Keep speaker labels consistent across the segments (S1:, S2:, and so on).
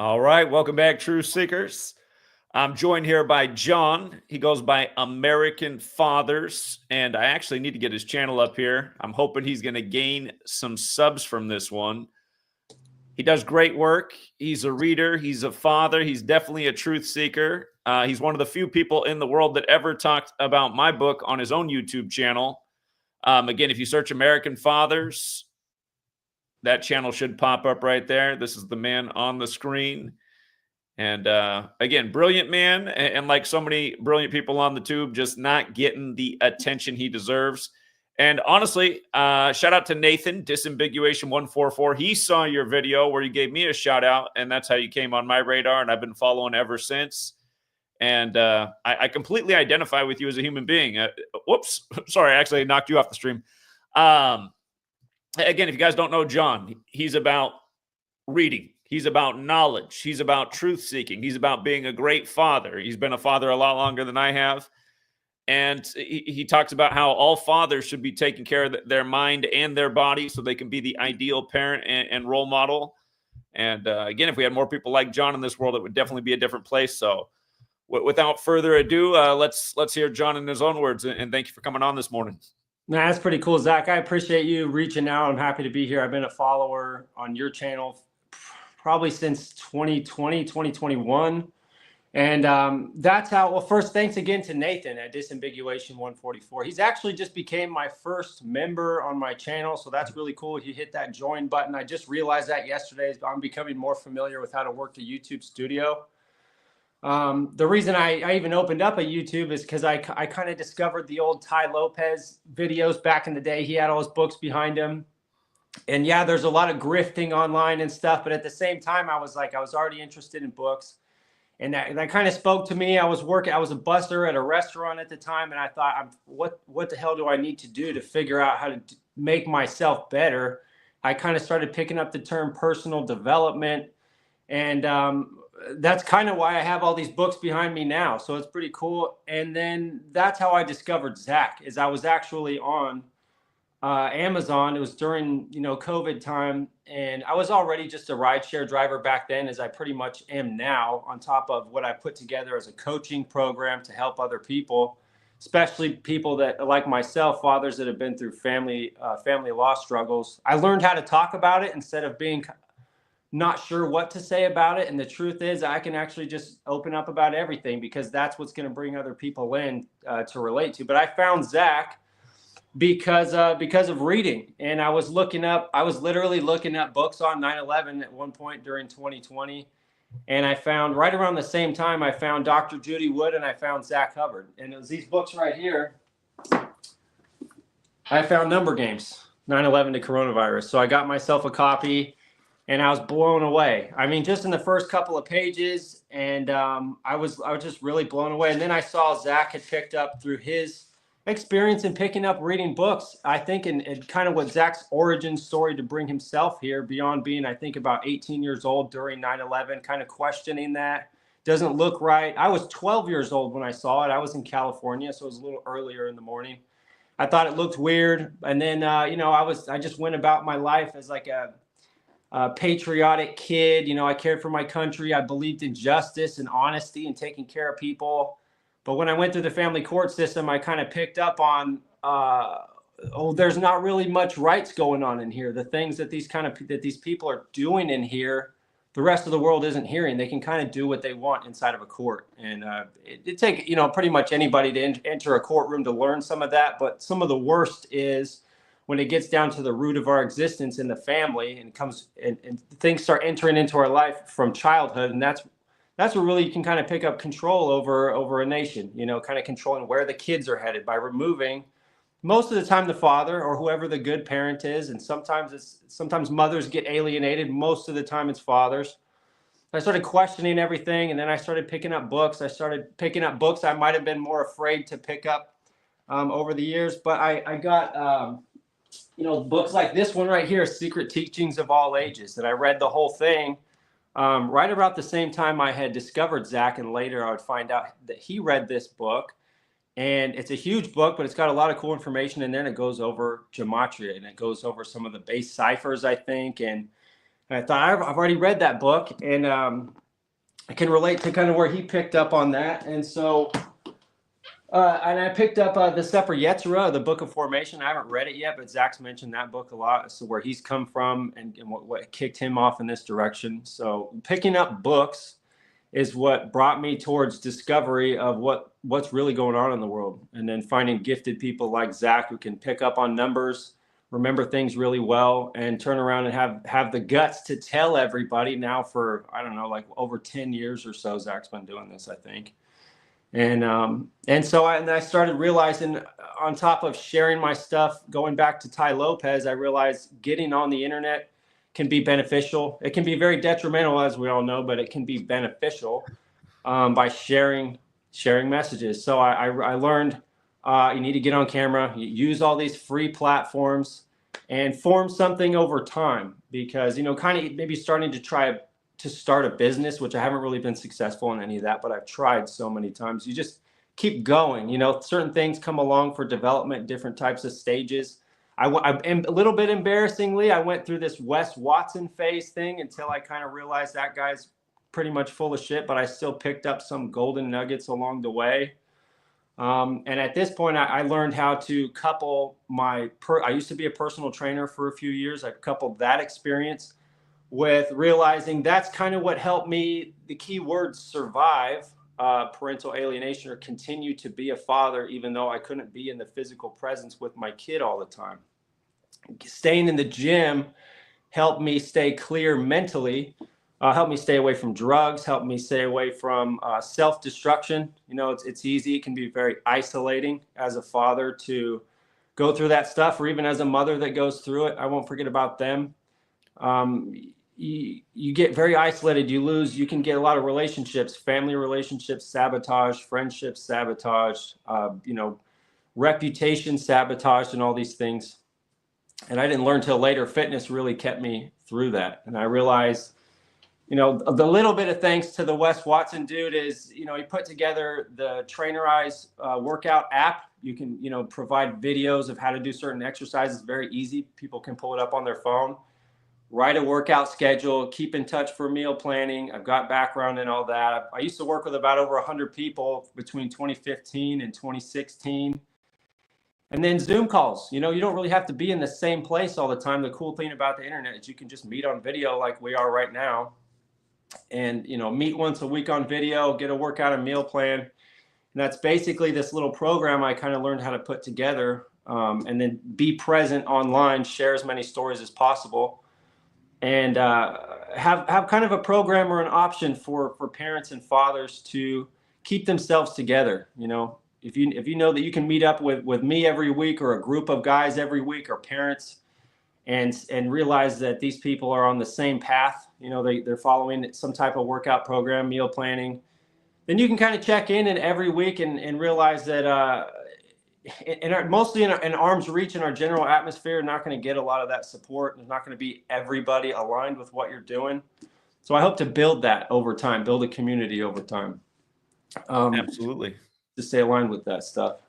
S1: All right, welcome back, Truth Seekers. I'm joined here by John. He goes by American Fathers, and I actually need to get his channel up here. I'm hoping he's going to gain some subs from this one. He does great work. He's a reader. He's a father. He's definitely a truth seeker. He's one of the few people in the world that ever talked about my book on his own YouTube channel. Again, if you search American Fathers, that channel should pop up right there. This is the man on the screen. And again, brilliant man. And like so many brilliant people on the tube, just not getting the attention he deserves. And honestly, shout out to Nathan, Disambiguation144. He saw your video where you gave me a shout out, and that's how you came on my radar. And I've been following ever since. And I completely identify with you as a human being. Whoops. Sorry, actually I knocked you off the stream. Again, if you guys don't know John, he's about reading. He's about knowledge. He's about truth seeking. He's about being a great father. He's been a father a lot longer than I have. And he talks about how all fathers should be taking care of their mind and their body so they can be the ideal parent and role model. And again, if we had more people like John in this world, it would definitely be a different place. So without further ado, let's hear John in his own words. And thank you for coming on this morning.
S2: Nah, that's pretty cool, Zach. I appreciate you reaching out. I'm happy to be here. I've been a follower on your channel probably since 2020, 2021. And that's how, well, first, thanks again to Nathan at Disambiguation144. He's actually just became my first member on my channel. So that's really cool. He hit that join button. I just realized that yesterday. I'm becoming more familiar with how to work the YouTube studio. The reason I even opened up a YouTube is because I kind of discovered the old Ty Lopez videos back in the day. He had all his books behind him. And yeah, there's a lot of grifting online and stuff. But at the same time, I was already interested in books. And that kind of spoke to me. I was a busser at a restaurant at the time. And I thought, what the hell do I need to do to figure out how to make myself better? I kind of started picking up the term personal development. And that's kind of why I have all these books behind me now. So it's pretty cool. And then that's how I discovered Zach, is I was actually on Amazon. It was during, COVID time. And I was already just a rideshare driver back then, as I pretty much am now, on top of what I put together as a coaching program to help other people, especially people that, like myself, fathers that have been through family law struggles. I learned how to talk about it instead of being not sure what to say about it. And the truth is, I can actually just open up about everything, because that's what's going to bring other people in to relate to. But I found Zach because of reading. And I was literally looking up books on 9/11 at one point during 2020. And I found, right around the same time, I found Dr. Judy Wood and I found Zach Hubbard. And it was these books right here. I found Number Games, 9/11 to Coronavirus. So I got myself a copy. And I was blown away. I mean, just in the first couple of pages, and I was just really blown away. And then I saw Zach had picked up, through his experience in picking up reading books, I think, and kind of what Zach's origin story to bring himself here, beyond being, I think, about 18 years old during 9/11, kind of questioning that. Doesn't look right. I was 12 years old when I saw it. I was in California, so it was a little earlier in the morning. I thought it looked weird. And then, I just went about my life as like a patriotic kid. I cared for my country. I believed in justice and honesty and taking care of people. But when I went through the family court system, I kind of picked up on, there's not really much rights going on in here. The things that these people are doing in here, the rest of the world isn't hearing. They can kind of do what they want inside of a court. And it takes, pretty much anybody to enter a courtroom to learn some of that. But some of the worst is when it gets down to the root of our existence in the family, and and things start entering into our life from childhood. And that's where really you can kind of pick up control over a nation, kind of controlling where the kids are headed by removing, most of the time, the father or whoever the good parent is. And sometimes mothers get alienated. Most of the time it's fathers. I started questioning everything, and then I started picking up books. I might have been more afraid to pick up over the years, but I got books like this one right here, Secret Teachings of All Ages, that I read the whole thing right about the same time I had discovered Zach. And later I would find out that he read this book. And it's a huge book, but it's got a lot of cool information in there. And it goes over gematria, and it goes over some of the base ciphers, I think. And And I thought, I've already read that book, and I can relate to kind of where he picked up on that. And so, and I picked up the Sefer Yetzirah, the Book of Formation. I haven't read it yet, but Zach's mentioned that book a lot. So where he's come from and what kicked him off in this direction. So picking up books is what brought me towards discovery of what's really going on in the world. And then finding gifted people like Zach who can pick up on numbers, remember things really well, and turn around and have the guts to tell everybody now for, I don't know, like over 10 years or so, Zach's been doing this, I think. And so I started realizing, on top of sharing my stuff, going back to Ty Lopez, I realized getting on the internet can be beneficial. It can be very detrimental, as we all know, but it can be beneficial by sharing messages. So I learned you need to get on camera, use all these free platforms, and form something over time. Because, you know, kind of maybe starting to try to start a business, which I haven't really been successful in any of that, but I've tried so many times. You just keep going. You know, certain things come along for development, different types of stages. I a little bit embarrassingly, I went through this Wes Watson phase thing until I kind of realized that guy's pretty much full of shit, but I still picked up some golden nuggets along the way. And at this point, I learned how to couple I used to be a personal trainer for a few years. I coupled that experience with realizing that's kind of what helped me, the key words, survive parental alienation or continue to be a father, even though I couldn't be in the physical presence with my kid all the time. Staying in the gym helped me stay clear mentally, helped me stay away from drugs, helped me stay away from self-destruction. You know, it's easy. It can be very isolating as a father to go through that stuff, or even as a mother that goes through it. I won't forget about them. You get very isolated. You can get a lot of relationships, family relationships, sabotage, friendships, sabotage, you know, reputation sabotage, and all these things. And I didn't learn till later. Fitness really kept me through that. And I realized, you know, the little bit of thanks to the Wes Watson dude is, you know, he put together the Trainerize workout app. You can, you know, provide videos of how to do certain exercises. Very easy. People can pull it up on their phone. Write a workout schedule, keep in touch for meal planning. I've got background in all that. I used to work with about over 100 people between 2015 and 2016. And then Zoom calls. You know, you don't really have to be in the same place all the time. The cool thing about the internet is you can just meet on video like we are right now. And, you know, meet once a week on video, get a workout and meal plan. And that's basically this little program I kind of learned how to put together, and then be present online, share as many stories as possible. And have kind of a program or an option for parents and fathers to keep themselves together. You know, if you know that you can meet up with me every week, or a group of guys every week, or parents, and realize that these people are on the same path, you know, they're following some type of workout program, meal planning, then you can kind of check in every week and realize that mostly in arm's reach in our general atmosphere, not going to get a lot of that support. There's not going to be everybody aligned with what you're doing. So I hope to build that over time, build a community over time.
S1: Absolutely.
S2: To stay aligned with that stuff.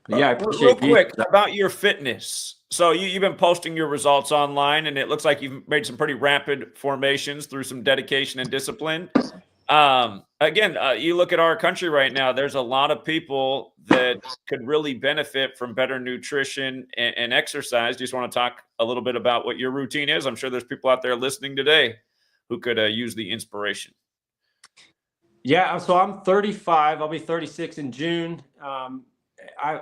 S2: But yeah, I
S1: real
S2: appreciate
S1: quick about your fitness. So you've been posting your results online, and it looks like you've made some pretty rapid formations through some dedication and discipline. Again, you look at our country right now, there's a lot of people that could really benefit from better nutrition and exercise. Just want to talk a little bit about what your routine is. I'm sure there's people out there listening today who could use the inspiration.
S2: Yeah, so I'm 35. I'll be 36 in June. I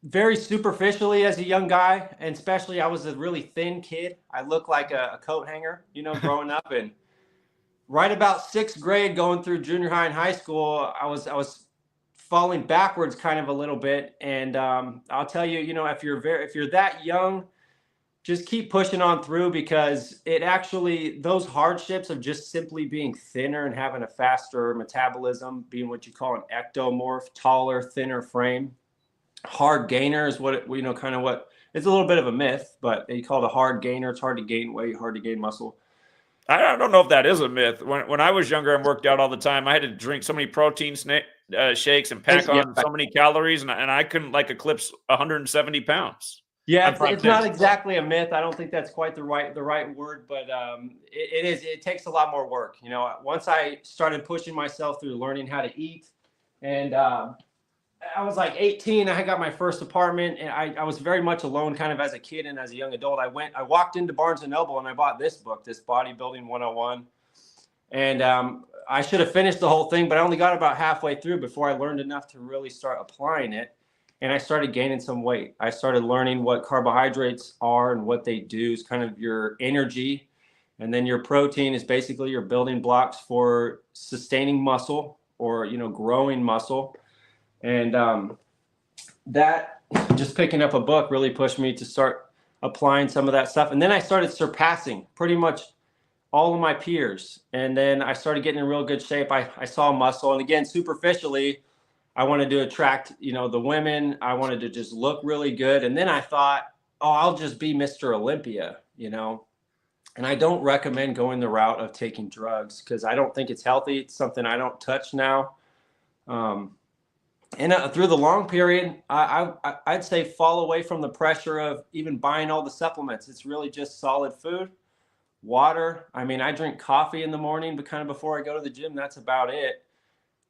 S2: very superficially as a young guy, and especially I was a really thin kid. I looked like a coat hanger, you know, growing up. And right about sixth grade, going through junior high and high school, I was falling backwards kind of a little bit. And I'll tell you, you know, if you're that young, just keep pushing on through, because those hardships of just simply being thinner and having a faster metabolism, being what you call an ectomorph, taller, thinner frame, hard gainer is what it's a little bit of a myth, but they call it a hard gainer. It's hard to gain weight, hard to gain muscle.
S1: I don't know if that is a myth. When I was younger and worked out all the time, I had to drink so many protein shakes and pack on so many calories, and I couldn't eclipse 170 pounds.
S2: Yeah,
S1: I'm
S2: it's not
S1: 5'10".
S2: exactly a myth. I don't think that's quite the right word, but it is. It takes a lot more work. You know, once I started pushing myself through learning how to eat, and I was like 18. I got my first apartment, and I was very much alone, kind of as a kid and as a young adult. I walked into Barnes and Noble and I bought this book, this Bodybuilding 101, and I should have finished the whole thing, but I only got about halfway through before I learned enough to really start applying it. And I started gaining some weight. I started learning what carbohydrates are and what they do is kind of your energy. And then your protein is basically your building blocks for sustaining muscle or, you know, growing muscle. And that just picking up a book really pushed me to start applying some of that stuff. And then I started surpassing pretty much all of my peers. And then I started getting in real good shape. I saw muscle. And again, superficially, I wanted to attract, you know, the women. I wanted to just look really good. And then I thought, oh, I'll just be Mr. Olympia, you know. And I don't recommend going the route of taking drugs because I don't think it's healthy. It's something I don't touch now. And through the long period, I'd say fall away from the pressure of even buying all the supplements. It's really just solid food, water. I mean, I drink coffee in the morning, but kind of before I go to the gym, that's about it.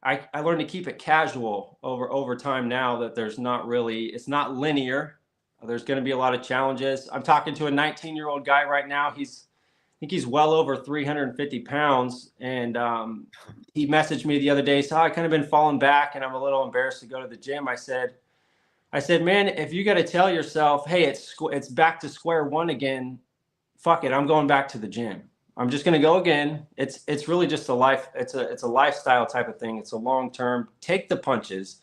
S2: I learned to keep it casual over time now that there's not really, it's not linear. There's going to be a lot of challenges. I'm talking to a 19-year-old guy right now. I think he's well over 350 pounds. And he messaged me the other day. So I kind of been falling back and I'm a little embarrassed to go to the gym. I said, man, if you got to tell yourself, hey, it's back to square one again, fuck it, I'm going back to the gym. I'm just going to go again. It's really just a life. It's a lifestyle type of thing. It's a long term. Take the punches.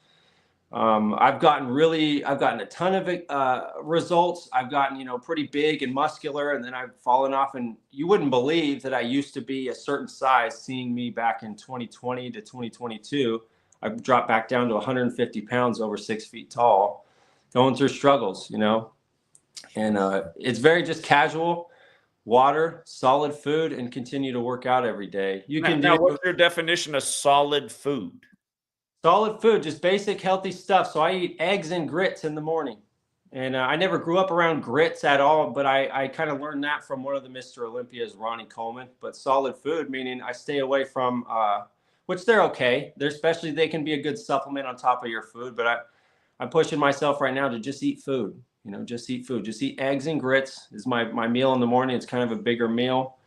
S2: I've gotten a ton of results. I've gotten, you know, pretty big and muscular, and then I've fallen off. And you wouldn't believe that I used to be a certain size. Seeing me back in 2020 to 2022, I've dropped back down to 150 pounds, over 6 feet tall, going through struggles, you know. And it's very just casual. Water, solid food, and continue to work out every day. You can do
S1: What's your definition of solid food?
S2: solid food, just basic healthy stuff. So I eat eggs and grits in the morning. And I never grew up around grits at all, but I kind of learned that from one of the Mr. Olympias, Ronnie Coleman. But solid food, meaning I stay away from, which they're okay. They can be a good supplement on top of your food. But I'm pushing myself right now to just eat food. You know, just eat food. Just eat eggs and grits is my meal in the morning. It's kind of a bigger meal.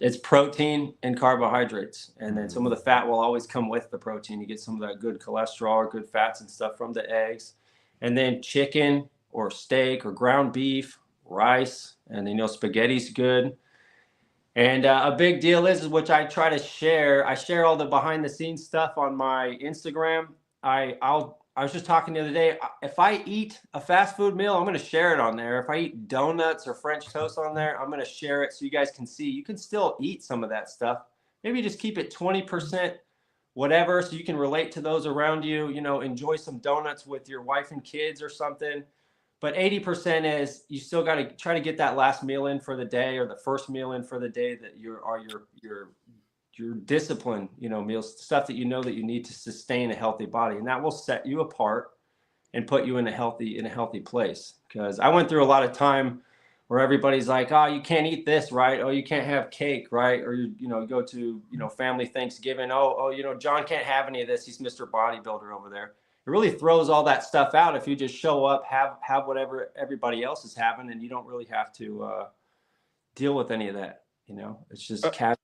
S2: It's protein and carbohydrates. And then some of the fat will always come with the protein. You get some of that good cholesterol or good fats and stuff from the eggs. And then chicken or steak or ground beef, rice, and you know, spaghetti's good. And a big deal is which I try to share. I share all the behind the scenes stuff on my Instagram. I was just talking the other day, if I eat a fast food meal, I'm going to share it on there. If I eat donuts or French toast on there, I'm going to share it so you guys can see. You can still eat some of that stuff. Maybe just keep it 20% whatever so you can relate to those around you. You know, enjoy some donuts with your wife and kids or something. But 80% is you still got to try to get that last meal in for the day or the first meal in for the day that your discipline, you know, meals, stuff that you know that you need to sustain a healthy body, and that will set you apart and put you in a healthy place. Because I went through a lot of time where everybody's like, oh, you can't eat this, right? Oh, you can't have cake, right? Or you go to, you know, family Thanksgiving. Oh, you know, John can't have any of this. He's Mr. Bodybuilder over there. It really throws all that stuff out if you just show up, have whatever everybody else is having, and you don't really have to deal with any of that. You know, it's just casual.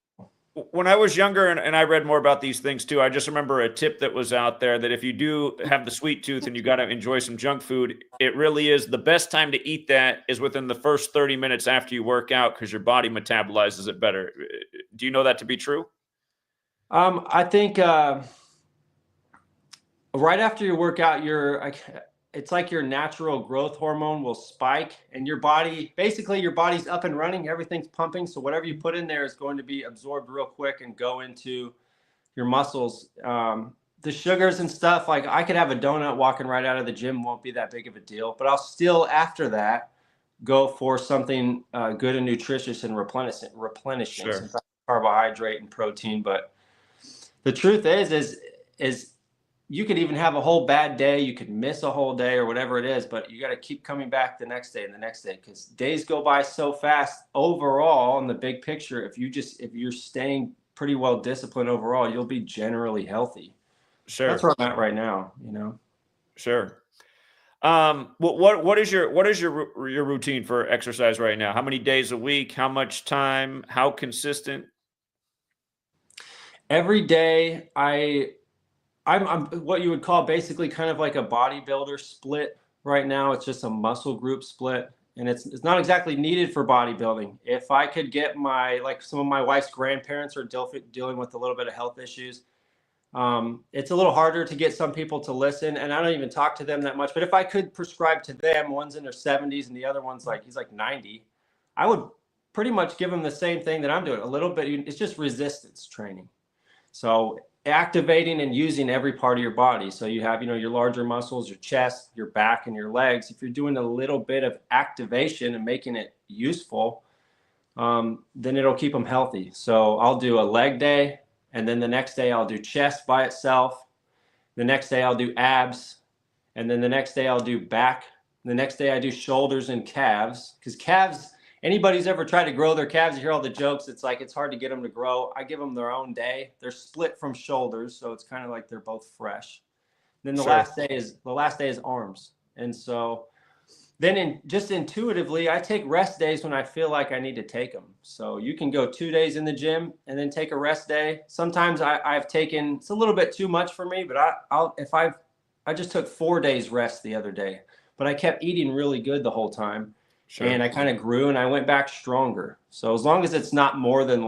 S1: When I was younger and I read more about these things too, I just remember a tip that was out there that if you do have the sweet tooth and you got to enjoy some junk food, it really is the best time to eat that is within the first 30 minutes after you work out because your body metabolizes it better. Do you know that to be true?
S2: I think right after you work out, it's like your natural growth hormone will spike and your body's up and running, everything's pumping. So whatever you put in there is going to be absorbed real quick and go into your muscles. The sugars and stuff, like I could have a donut walking right out of the gym, won't be that big of a deal, but I'll still after that go for something good and nutritious and replenishing some carbohydrate and protein. But the truth is you could even have a whole bad day. You could miss a whole day or whatever it is, but you got to keep coming back the next day and the next day, because days go by so fast overall in the big picture. If you're staying pretty well disciplined overall, you'll be generally healthy.
S1: Sure.
S2: That's where I'm at right now, you know?
S1: Sure. What is your routine for exercise right now? How many days a week? How much time? How consistent?
S2: Every day I'm what you would call basically kind of like a bodybuilder split right now. It's just a muscle group split, and it's not exactly needed for bodybuilding. If I could get like some of my wife's grandparents are dealing with a little bit of health issues. It's a little harder to get some people to listen, and I don't even talk to them that much. But if I could prescribe to them, one's in their 70s and the other one's he's like 90, I would pretty much give them the same thing that I'm doing. A little bit, it's just resistance training. So activating and using every part of your body. So you have, your larger muscles, your chest, your back, and your legs. If you're doing a little bit of activation and making it useful, then it'll keep them healthy. So I'll do a leg day, and then the next day I'll do chest by itself. The next day I'll do abs, and then the next day I'll do back. The next day I do shoulders and calves, because calves, anybody's ever tried to grow their calves, you hear all the jokes. It's like it's hard to get them to grow. I give them their own day. They're split from shoulders, so it's kind of like they're both fresh. Then the
S1: Sure.
S2: last day is arms. And so then just intuitively, I take rest days when I feel like I need to take them. So you can go 2 days in the gym and then take a rest day. Sometimes I've taken, it's a little bit too much for me, but I just took 4 days rest the other day, but I kept eating really good the whole time.
S1: Sure.
S2: And I kind of grew and I went back stronger. So as long as it's not more than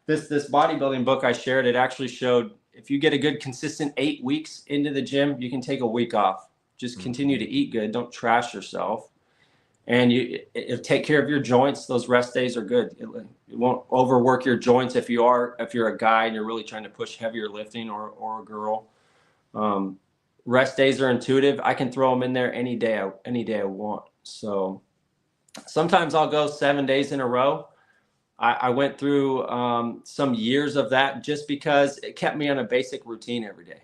S2: this bodybuilding book I shared, it actually showed if you get a good consistent 8 weeks into the gym, you can take a week off. Just continue to eat good. Don't trash yourself. And it'll take care of your joints. Those rest days are good. It won't overwork your joints if you're a guy and you're really trying to push heavier lifting, or a girl. Rest days are intuitive. I can throw them in there any day I want. So sometimes I'll go 7 days in a row. I went through some years of that just because it kept me on a basic routine every day.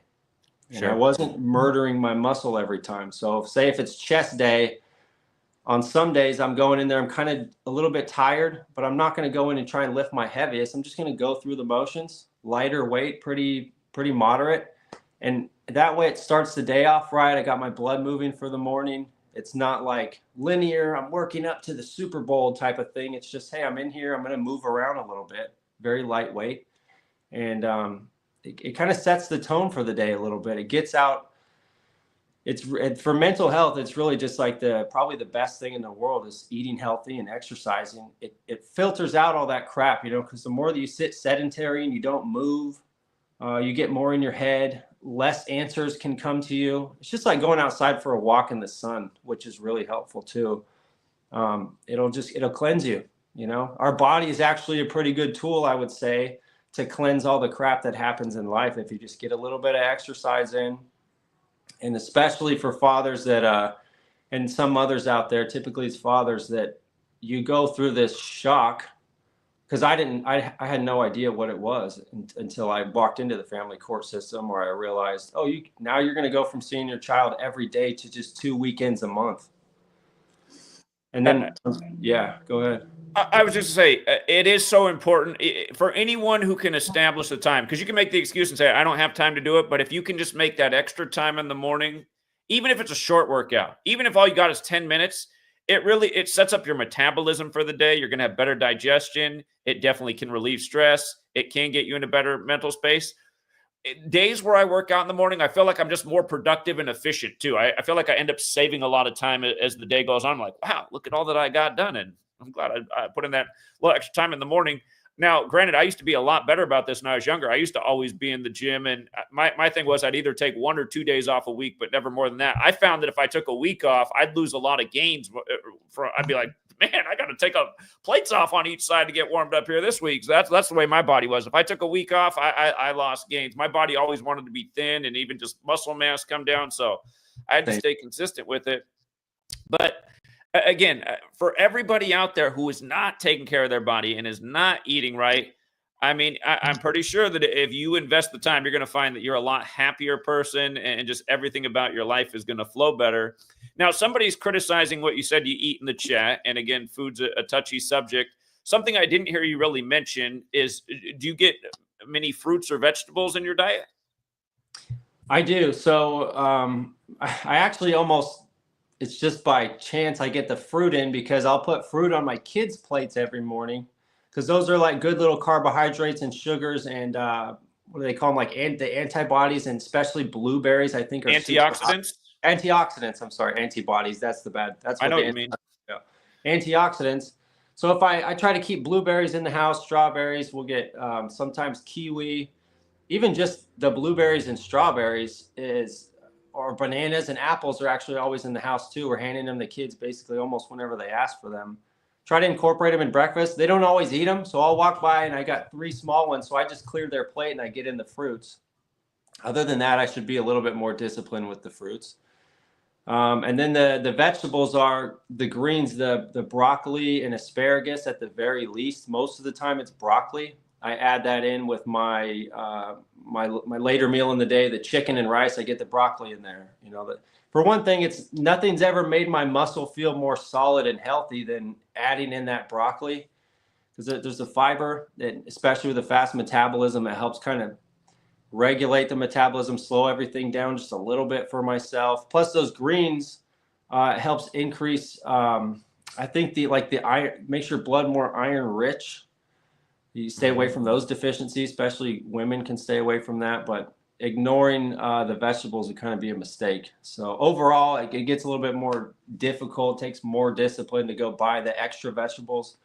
S2: And
S1: Sure.
S2: I wasn't murdering my muscle every time. So say if it's chest day, on some days I'm going in there, I'm kind of a little bit tired, but I'm not going to go in and try and lift my heaviest. I'm just going to go through the motions, lighter weight, pretty moderate. And that way it starts the day off right. I got my blood moving for the morning. It's not like linear, I'm working up to the Super Bowl type of thing. It's just, hey, I'm in here, I'm going to move around a little bit, very lightweight. And it kind of sets the tone for the day a little bit. It gets out. For mental health, it's really just like probably the best thing in the world is eating healthy and exercising. It filters out all that crap, because the more that you sit sedentary and you don't move, you get more in your head, less answers can come to you. It's just like going outside for a walk in the sun, which is really helpful too. It'll cleanse you. Our body is actually a pretty good tool, I would say, to cleanse all the crap that happens in life if you just get a little bit of exercise in. And especially for fathers that and some mothers out there, typically it's fathers, that you go through this shock, because I had no idea what it was until I walked into the family court system, where I realized, now you're going to go from seeing your child every day to just 2 weekends a month. And then yeah, go ahead.
S1: I was just to say, it is so important for anyone who can establish the time, because you can make the excuse and say, I don't have time to do it. But if you can just make that extra time in the morning, even if it's a short workout, even if all you got is 10 minutes, it sets up your metabolism for the day. You're going to have better digestion. It definitely can relieve stress. It can get you in a better mental space. Days where I work out in the morning, I feel like I'm just more productive and efficient too. I feel like I end up saving a lot of time as the day goes on. I'm like, wow, look at all that I got done. And I'm glad I put in that little extra time in the morning. Now, granted, I used to be a lot better about this when I was younger. I used to always be in the gym, and my thing was I'd either take 1 or 2 days off a week, but never more than that. I found that if I took a week off, I'd lose a lot of gains. I'd be like, man, I got to take plates off on each side to get warmed up here this week. So that's the way my body was. If I took a week off, I lost gains. My body always wanted to be thin, and even just muscle mass come down. So I had to stay consistent with it. But again, for everybody out there who is not taking care of their body and is not eating right, I mean, I'm pretty sure that if you invest the time, you're going to find that you're a lot happier person, and just everything about your life is going to flow better. Now, somebody's criticizing what you said you eat in the chat. And again, food's a touchy subject. Something I didn't hear you really mention is, do you get many fruits or vegetables in your diet?
S2: I do. So I actually almost, it's just by chance I get the fruit in, because I'll put fruit on my kids' plates every morning, because those are like good little carbohydrates and sugars, and what do they call them? Like the antibodies, and especially blueberries, I think, are
S1: Antioxidants?
S2: antioxidants. I'm sorry, antibodies. That's
S1: I
S2: what
S1: know what
S2: the
S1: you mean.
S2: antioxidants. So if I try to keep blueberries in the house, strawberries, we'll get sometimes kiwi, even just the blueberries and strawberries or bananas and apples are actually always in the house too. We're handing them to kids basically almost whenever they ask for them. Try to incorporate them in breakfast. They don't always eat them. So I'll walk by and I got 3 small ones. So I just clear their plate and I get in the fruits. Other than that, I should be a little bit more disciplined with the fruits. And then the vegetables are the greens, the broccoli and asparagus at the very least. Most of the time it's broccoli. I add that in with my my later meal in the day, the chicken and rice. I get the broccoli in there. You know, that for one thing, it's nothing's ever made my muscle feel more solid and healthy than adding in that broccoli, because there's a fiber that, especially with a fast metabolism, it helps kind of regulate the metabolism, slow everything down just a little bit for myself. Plus those greens helps increase. I think the iron, makes your blood more iron rich. You stay away from those deficiencies, especially women can stay away from that. But ignoring the vegetables would kind of be a mistake. So overall, it gets a little bit more difficult. It takes more discipline to go buy the extra vegetables.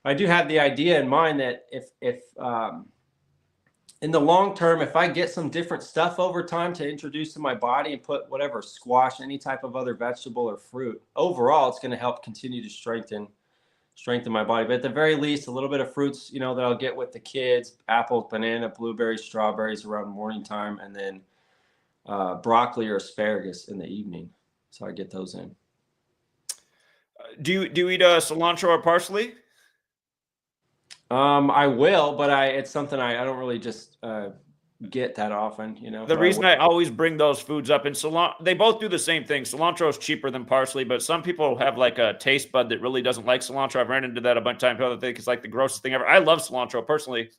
S2: I do have the idea in mind that if in the long term, if I get some different stuff over time to introduce to my body and put whatever squash, any type of other vegetable or fruit, overall, it's going to help continue to strengthen my body. But at the very least, a little bit of fruits, that I'll get with the kids: apple, banana, blueberries, strawberries around morning time, and then broccoli or asparagus in the evening. So I get those in.
S1: Do you eat cilantro or parsley?
S2: I will, but it's something I don't really just get that often,
S1: The reason I always bring those foods up, and they both do the same thing. Cilantro is cheaper than parsley, but some people have like a taste bud that really doesn't like cilantro. I've ran into that a bunch of times. People think it's like the grossest thing ever. I love cilantro personally.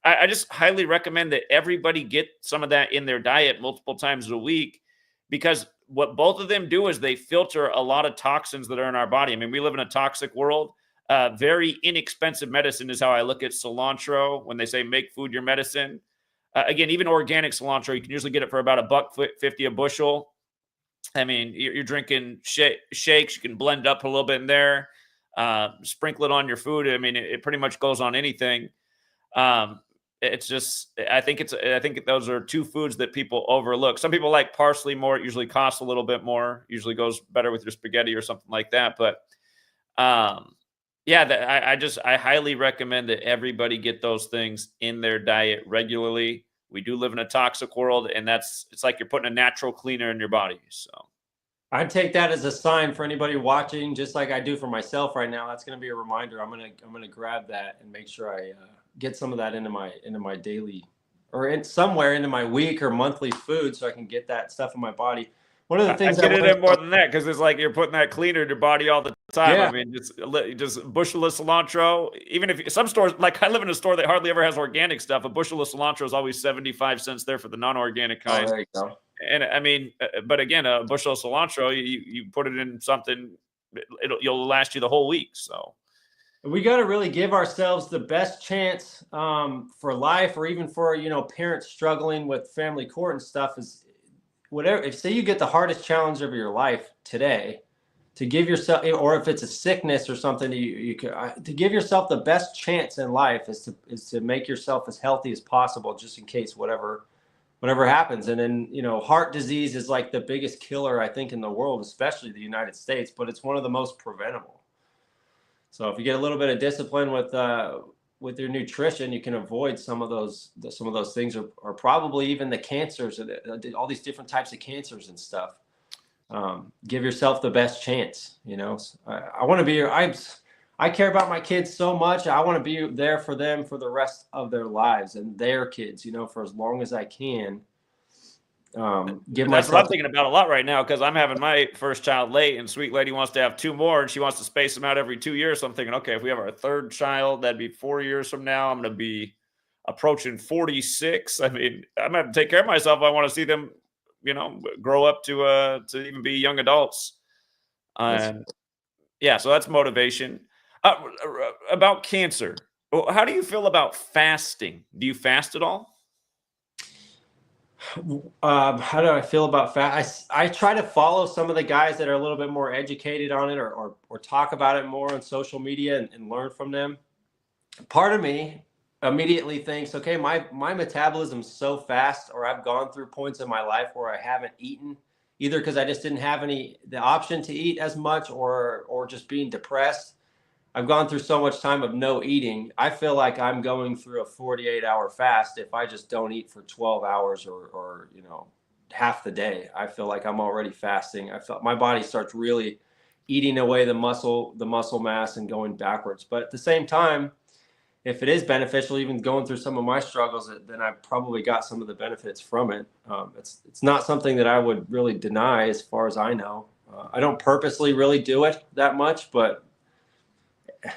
S1: I just highly recommend that everybody get some of that in their diet multiple times a week, because what both of them do is they filter a lot of toxins that are in our body. I mean, we live in a toxic world. Very inexpensive medicine is how I look at cilantro when they say make food your medicine. Again, even organic cilantro, you can usually get it for about $1.50 a bushel. I mean, you're drinking shakes. You can blend up a little bit in there, sprinkle it on your food. I mean, it pretty much goes on anything. It's just, I think those are two foods that people overlook. Some people like parsley more. It usually costs a little bit more. Usually goes better with your spaghetti or something like that. But yeah, I highly recommend that everybody get those things in their diet regularly. We do live in a toxic world, and it's like you're putting a natural cleaner in your body. So
S2: I'd take that as a sign for anybody watching, just like I do for myself right now. That's going to be a reminder. I'm gonna grab that and make sure I get some of that into my daily, or somewhere into my week or monthly food, so I can get that stuff in my body. One of the things
S1: I get it in more than that, because it's like you're putting that cleaner in your body all the time.
S2: Yeah.
S1: I mean, just bushel of cilantro. Even if some stores, like I live in a store that hardly ever has organic stuff, a bushel of cilantro is always 75 cents there for the non-organic kind.
S2: Oh, there you go.
S1: And I mean, but again, a bushel of cilantro, you put it in something, you'll last you the whole week. So
S2: we got to really give ourselves the best chance for life, or even for parents struggling with family court and stuff. Is whatever, if say you get the hardest challenge of your life today, to give yourself, or if it's a sickness or something, to give yourself the best chance in life is to make yourself as healthy as possible, just in case whatever happens. And then heart disease is like the biggest killer, I think, in the world, especially the United States, but it's one of the most preventable. So if you get a little bit of discipline with your nutrition, you can avoid some of those things, or probably even the cancers, all these different types of cancers and stuff. Give yourself the best chance. I want to be I I care about my kids so much. I want to be there for them for the rest of their lives and their kids, for as long as I can. Give
S1: And that's what I'm
S2: myself.
S1: thinking about a lot right now, because I'm having my first child late, and sweet lady wants to have 2 more, and she wants to space them out every 2 years. So I'm thinking, okay, if we have our 3rd child, that'd be 4 years from now. I'm going to be approaching 46. I mean, I'm going to have to take care of myself. I want to see them, grow up to even be young adults. And yeah, so that's motivation. About cancer, how do you feel about fasting? Do you fast at all?
S2: How do I feel about fat? I try to follow some of the guys that are a little bit more educated on it, or talk about it more on social media and learn from them. Part of me immediately thinks, okay, my metabolism's so fast, or I've gone through points in my life where I haven't eaten, either because I just didn't have the option to eat as much, or just being depressed. I've gone through so much time of no eating. I feel like I'm going through a 48-hour fast if I just don't eat for 12 hours or half the day. I feel like I'm already fasting. I felt my body starts really eating away the muscle mass and going backwards. But at the same time, if it is beneficial, even going through some of my struggles, then I've probably got some of the benefits from it. It's not something that I would really deny, as far as I know. I don't purposely really do it that much, but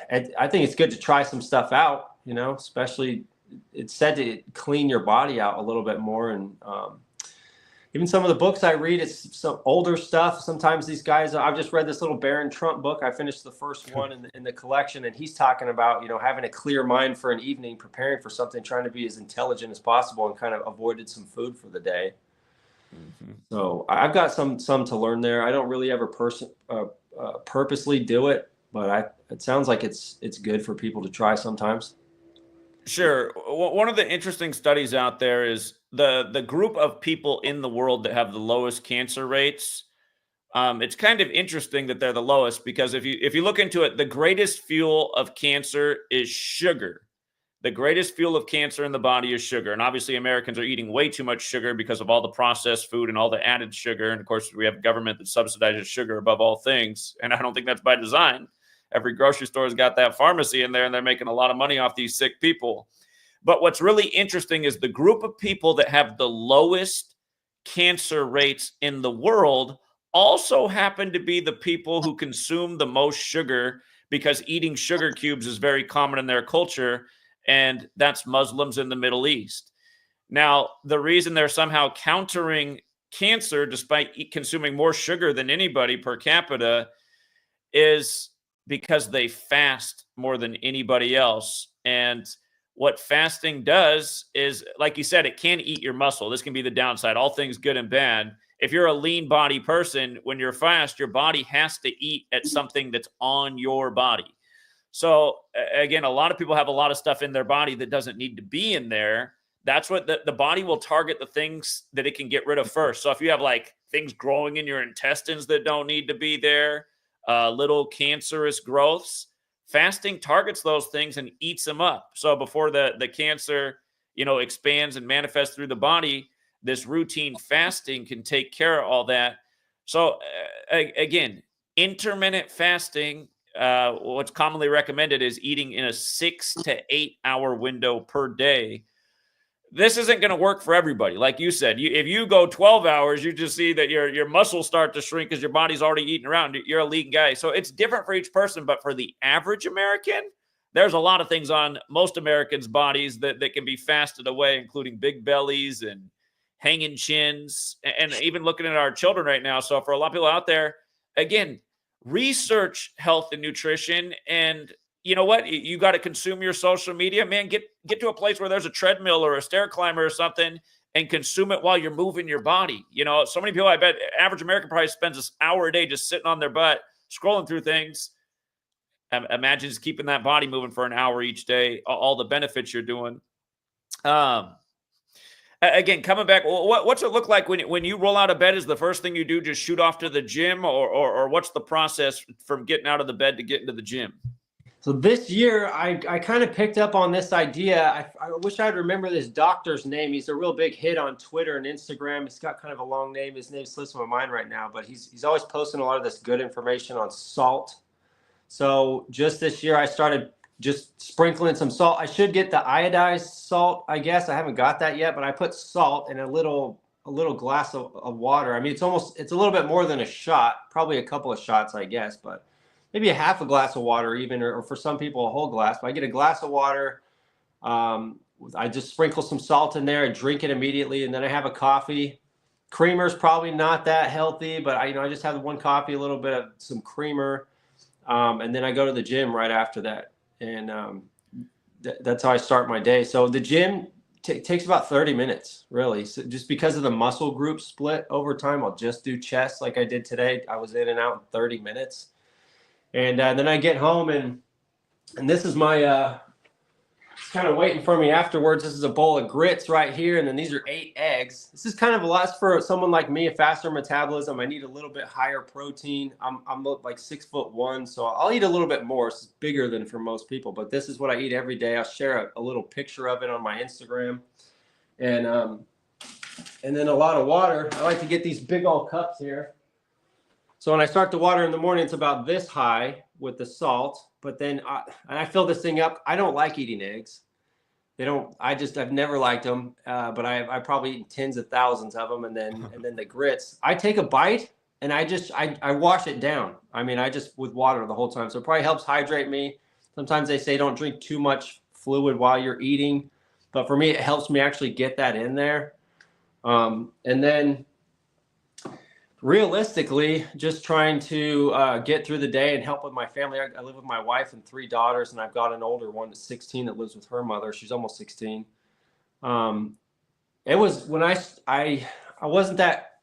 S2: I think it's good to try some stuff out, especially it's said to clean your body out a little bit more. And even some of the books I read, it's some older stuff. Sometimes these guys, I've just read this little Barron Trump book. I finished the first one in the collection, and he's talking about, having a clear mind for an evening, preparing for something, trying to be as intelligent as possible, and kind of avoided some food for the day. Mm-hmm. So I've got some to learn there. I don't really ever purposely do it, but it sounds like it's good for people to try sometimes.
S1: Sure. One of the interesting studies out there is the group of people in the world that have the lowest cancer rates. It's kind of interesting that they're the lowest, because if you look into it, the greatest fuel of cancer is sugar. The greatest fuel of cancer in the body is sugar. And obviously Americans are eating way too much sugar because of all the processed food and all the added sugar. And of course, we have a government that subsidizes sugar above all things. And I don't think that's by design. Every grocery store has got that pharmacy in there, and they're making a lot of money off these sick people. But what's really interesting is the group of people that have the lowest cancer rates in the world also happen to be the people who consume the most sugar, because eating sugar cubes is very common in their culture, and that's Muslims in the Middle East. Now, the reason they're somehow countering cancer despite consuming more sugar than anybody per capita is because they fast more than anybody else. And what fasting does is, like you said, it can eat your muscle. This can be the downside, all things good and bad. If you're a lean body person, when you're fast, your body has to eat at something that's on your body. So again, a lot of people have a lot of stuff in their body that doesn't need to be in there. That's what the body will target, the things that it can get rid of first. So if you have like things growing in your intestines that don't need to be there, little cancerous growths, fasting targets those things and eats them up. So before the cancer, expands and manifests through the body, this routine fasting can take care of all that. So again, intermittent fasting, what's commonly recommended is eating in a 6 to 8 hour window per day. This isn't going to work for everybody. Like you said, if you go 12 hours, you just see that your muscles start to shrink because your body's already eating around. You're a lean guy. So it's different for each person. But for the average American, there's a lot of things on most Americans' bodies that can be fasted away, including big bellies and hanging chins, and even looking at our children right now. So for a lot of people out there, again, research health and nutrition. And you know what? You got to consume your social media, man. Get to a place where there's a treadmill or a stair climber or something, and consume it while you're moving your body. So many people, I bet average American probably spends an hour a day just sitting on their butt, scrolling through things. Imagine just keeping that body moving for an hour each day, all the benefits you're doing. Again, coming back, what's it look like when you roll out of bed? Is the first thing you do just shoot off to the gym, or what's the process from getting out of the bed to getting to the gym?
S2: So this year, I kind of picked up on this idea. I wish I'd remember this doctor's name. He's a real big hit on Twitter and Instagram. He's got kind of a long name. His name slips my mind right now, but he's always posting a lot of this good information on salt So just this year, I started just sprinkling some salt. I should get the iodized salt, I guess. I haven't got that yet, but I put salt in a little glass of water. I mean, it's a little bit more than a shot, probably a couple of shots, I guess, but maybe a half a glass of water even, or for some people, a whole glass. But I get a glass of water. I just sprinkle some salt in there and drink it immediately. And then I have a coffee. Creamer's probably not that healthy, but I just have one coffee, a little bit of some creamer. And then I go to the gym right after that. And that's how I start my day. So the gym takes about 30 minutes, really. So just because of the muscle group split over time, I'll just do chest like I did today. I was in and out in 30 minutes. And then I get home and this is my, it's kind of waiting for me afterwards. This is a bowl of grits right here. And then these are 8 eggs. This is kind of a lot for someone like me, a faster metabolism. I need a little bit higher protein. I'm like 6'1", so I'll eat a little bit more. It's bigger than for most people, but this is what I eat every day. I'll share a little picture of it on my Instagram. And then a lot of water. I like to get these big old cups here. So when I start the water in the morning, it's about this high with the salt, but then I fill this thing up. I don't like eating eggs. I've never liked them, but I probably eat tens of thousands of them. And then the grits, I take a bite and I wash it down. I mean, I just with water the whole time. So it probably helps hydrate me. Sometimes they say don't drink too much fluid while you're eating, but for me, it helps me actually get that in there. And then realistically, just trying to get through the day and help with my family. I live with my wife and 3 daughters, and I've got an older one that's 16 that lives with her mother. She's almost 16. It was when I wasn't that,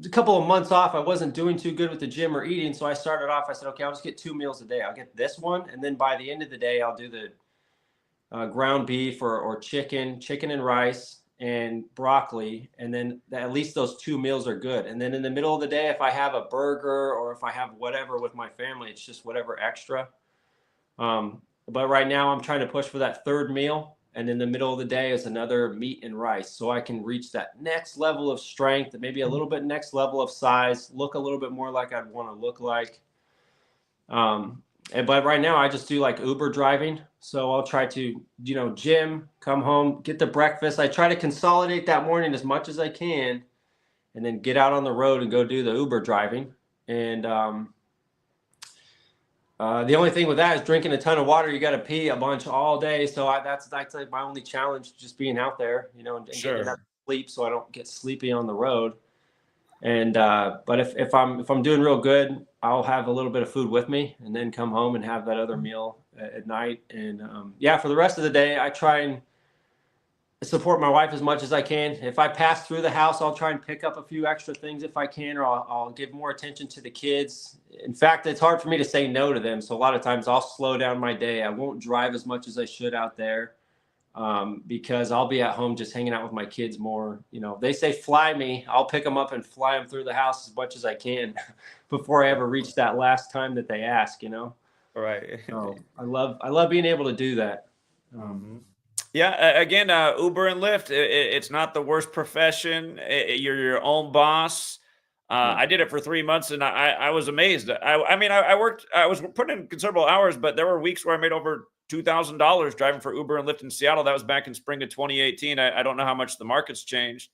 S2: a couple of months off, I wasn't doing too good with the gym or eating. So I started off, I said, okay, I'll just get 2 meals a day. I'll get this one. And then by the end of the day, I'll do the ground beef or chicken and rice and broccoli, and then at least those 2 meals are good. And then in the middle of the day, if I have a burger or if I have whatever with my family, it's just whatever extra. But right now I'm trying to push for that 3rd meal, and in the middle of the day is another meat and rice, so I can reach that next level of strength, maybe a little bit next level of size, look a little bit more like I'd want to look like. But right now I just do like Uber driving. So I'll try to, gym, come home, get the breakfast. I try to consolidate that morning as much as I can, and then get out on the road and go do the Uber driving. And the only thing with that is drinking a ton of water. You got to pee a bunch all day. So that's like my only challenge, just being out there, and
S1: Sure.
S2: getting enough sleep so I don't get sleepy on the road. And but if I'm doing real good, I'll have a little bit of food with me and then come home and have that other meal at night. And for the rest of the day, I try and support my wife as much as I can. If I pass through the house, I'll try and pick up a few extra things if I can, or I'll give more attention to the kids. In fact, it's hard for me to say no to them. So a lot of times I'll slow down my day. I won't drive as much as I should out there. Because I'll be at home just hanging out with my kids more. They say fly me, I'll pick them up and fly them through the house as much as I can before I ever reach that last time that they ask.
S1: Right.
S2: So I love being able to do that.
S1: Yeah. Again, Uber and Lyft, it's not the worst profession. You're your own boss. I did it for 3 months and I was amazed. I was putting in considerable hours, but there were weeks where I made over $2,000 driving for Uber and Lyft in Seattle. That was back in spring of 2018. I don't know how much the market's changed,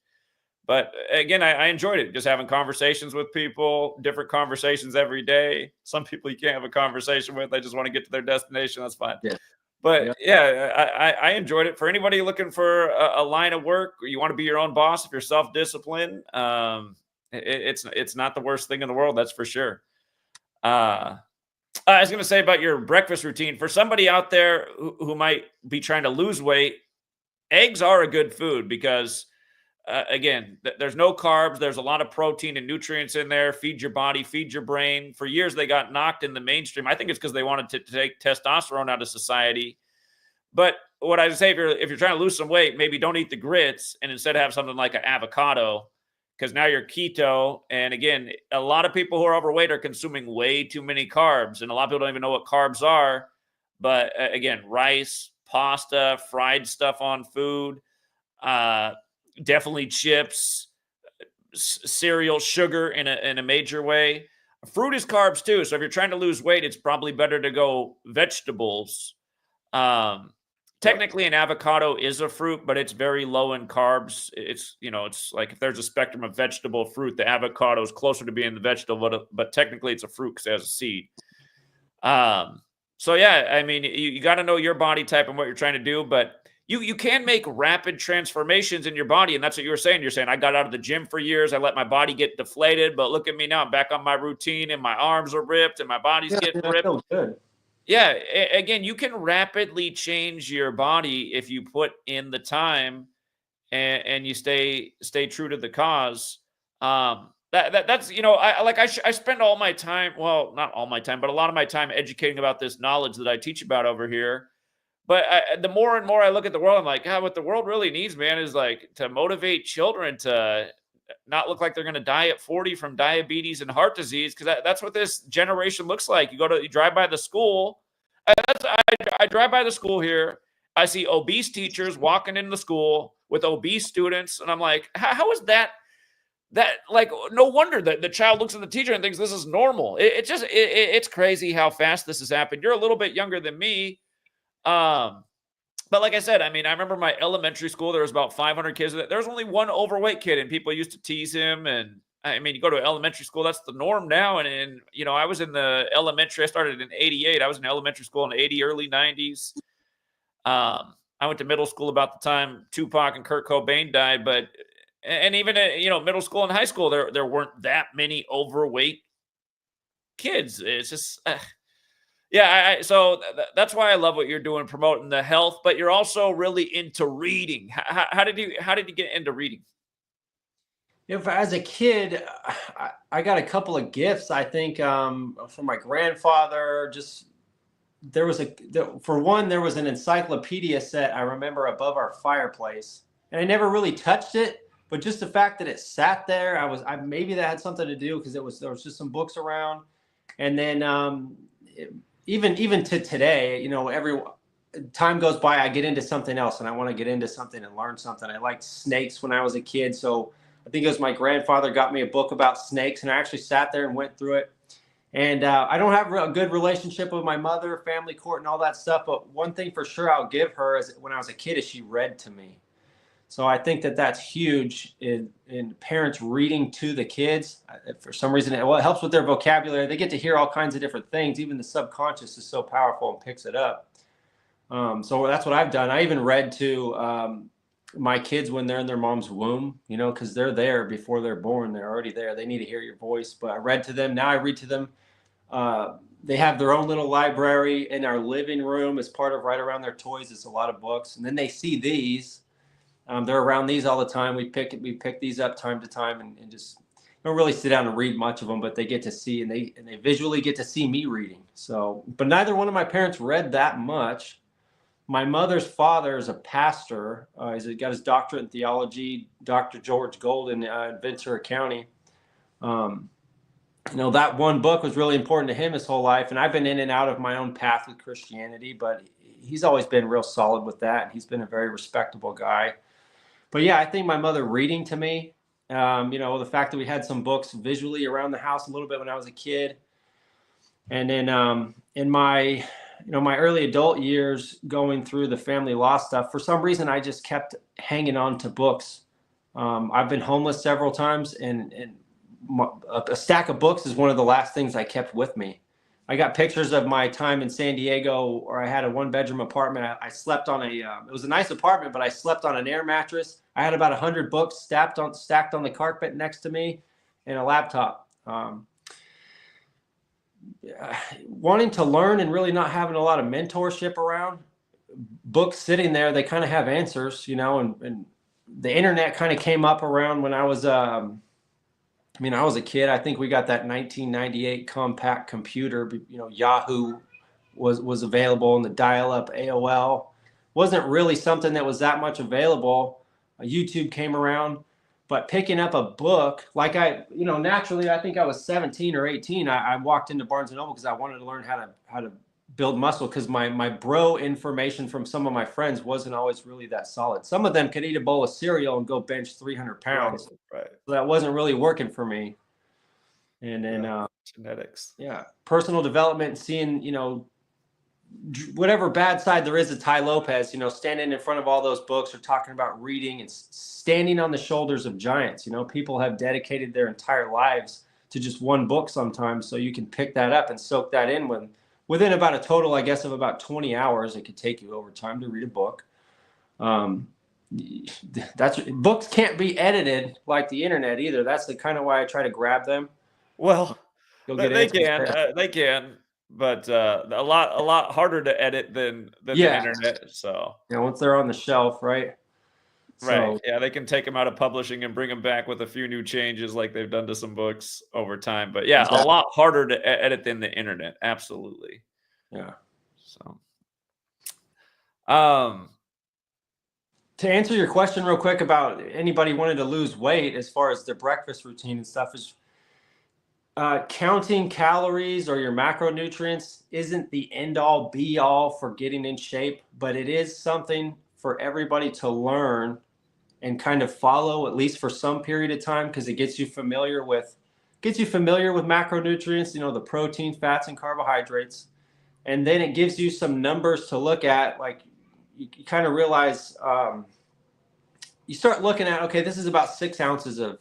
S1: but again, I enjoyed it. Just having conversations with people, different conversations every day. Some people you can't have a conversation with. They just want to get to their destination. That's fine.
S2: Yeah.
S1: But I enjoyed it. For anybody looking for a line of work, or you want to be your own boss, if you're self-disciplined, it's not the worst thing in the world. That's for sure. I was going to say about your breakfast routine. For somebody out there who might be trying to lose weight, eggs are a good food because, again, there's no carbs. There's a lot of protein and nutrients in there. Feed your body, feed your brain. For years, they got knocked in the mainstream. I think it's because they wanted to take testosterone out of society. But what I would say, if you're trying to lose some weight, maybe don't eat the grits and instead have something like an avocado, because now you're keto. And again, a lot of people who are overweight are consuming way too many carbs. And a lot of people don't even know what carbs are. But again, rice, pasta, fried stuff on food, definitely chips, cereal, sugar in a major way. Fruit is carbs too. So if you're trying to lose weight, it's probably better to go vegetables. Technically, an avocado is a fruit, but it's very low in carbs. It's, it's like if there's a spectrum of vegetable fruit, the avocado is closer to being the vegetable, but technically it's a fruit because it has a seed. So yeah, I mean, you got to know your body type and what you're trying to do, but you can make rapid transformations in your body. And that's what you were saying. You're saying, I got out of the gym for years. I let my body get deflated, but look at me now. I'm back on my routine and my arms are ripped and my body's getting ripped.
S2: I feel good.
S1: Yeah. Again, you can rapidly change your body if you put in the time and you stay true to the cause. That's, I spend all my time, well, not all my time, but a lot of my time educating about this knowledge that I teach about over here. But the more and more I look at the world, I'm like, God, what the world really needs, man, is like to motivate children to not look like they're going to die at 40 from diabetes and heart disease. Cause that's what this generation looks like. You drive by the school. I drive by the school here. I see obese teachers walking into the school with obese students. And I'm like, how is that like, no wonder that the child looks at the teacher and thinks this is normal. It's crazy how fast this has happened. You're a little bit younger than me. But like I said, I mean, I remember my elementary school, there was about 500 kids. There was only one overweight kid and people used to tease him. And I mean, you go to elementary school, that's the norm now. And I was in the elementary, I started in 88. I was in elementary school in the early 90s. I went to middle school about the time Tupac and Kurt Cobain died, and even middle school and high school, there weren't that many overweight kids. It's just, so that's why I love what you're doing, promoting the health. But you're also really into reading. How did you get into reading?
S2: As a kid, I got a couple of gifts. I think from my grandfather. There was an encyclopedia set I remember above our fireplace, and I never really touched it. But just the fact that it sat there, maybe that had something to do because there was just some books around. And then even to today, every time goes by, I get into something else and I want to get into something and learn something. I liked snakes when I was a kid. So I think it was my grandfather got me a book about snakes, and I actually sat there and went through it. And I don't have a good relationship with my mother, family court and all that stuff. But one thing for sure I'll give her is when I was a kid is she read to me. So I think that's huge in parents reading to the kids. For some reason, it helps with their vocabulary. They get to hear all kinds of different things. Even the subconscious is so powerful and picks it up. So that's what I've done. I even read to my kids when they're in their mom's womb, because they're there before they're born. They're already there. They need to hear your voice. But I read to them. Now I read to them. They have their own little library in our living room as part of right around their toys. It's a lot of books. And then they see these. They're around these all the time. We pick these up time to time and just don't really sit down and read much of them, but they get to see and they visually get to see me reading. So, but neither one of my parents read that much. My mother's father is a pastor. He's got his doctorate in theology, Dr. George Golden in Ventura County. That one book was really important to him his whole life. And I've been in and out of my own path with Christianity, but he's always been real solid with that. And he's been a very respectable guy. But yeah, I think my mother reading to me, the fact that we had some books visually around the house a little bit when I was a kid. And then in my early adult years going through the family law stuff, for some reason, I just kept hanging on to books. I've been homeless several times, and a stack of books is one of the last things I kept with me. I got pictures of my time in San Diego where I had a 1-bedroom apartment. I slept on it was a nice apartment, but I slept on an air mattress. I had about 100 books stacked on the carpet next to me and a laptop. Wanting to learn and really not having a lot of mentorship around, books sitting there, they kind of have answers, and the internet kind of came up around when I was I was a kid. I think we got that 1998 compact computer. Yahoo was available, and the dial-up AOL wasn't really something that was that much available. YouTube came around, but picking up a book, like naturally, I think I was 17 or 18. I walked into Barnes & Noble because I wanted to learn how to build muscle, because my bro information from some of my friends wasn't always really that solid. Some of them could eat a bowl of cereal and go bench 300 pounds.
S3: Right.
S2: So that wasn't really working for me. And then
S1: Genetics.
S2: Yeah. Personal development, seeing, whatever bad side there is of Ty Lopez, standing in front of all those books or talking about reading and standing on the shoulders of giants. People have dedicated their entire lives to just one book sometimes. So you can pick that up and soak that in within about a total, I guess, of about 20 hours. It could take you over time to read a book. Books can't be edited like the internet either. That's the kind of why I try to grab them.
S1: Well,
S2: You'll get
S1: they
S2: answers
S1: can,
S2: there.
S1: they can, but a lot harder to edit than the internet. So
S2: once they're on the shelf, right?
S1: right,
S2: So,
S1: yeah, they can take them out of publishing and bring them back with a few new changes, like they've done to some books over time. But yeah,
S2: exactly.
S1: a lot harder to edit than the internet. Absolutely.
S2: Yeah.
S1: So,
S2: to answer your question real quick about anybody wanting to lose weight as far as their breakfast routine and stuff, is counting calories or your macronutrients isn't the end all be all for getting in shape, but it is something for everybody to learn and kind of follow, at least for some period of time, because it gets you familiar with macronutrients, the protein, fats, and carbohydrates. And then it gives you some numbers to look at. Like you kind of realize, you start looking at, okay, this is about 6 ounces of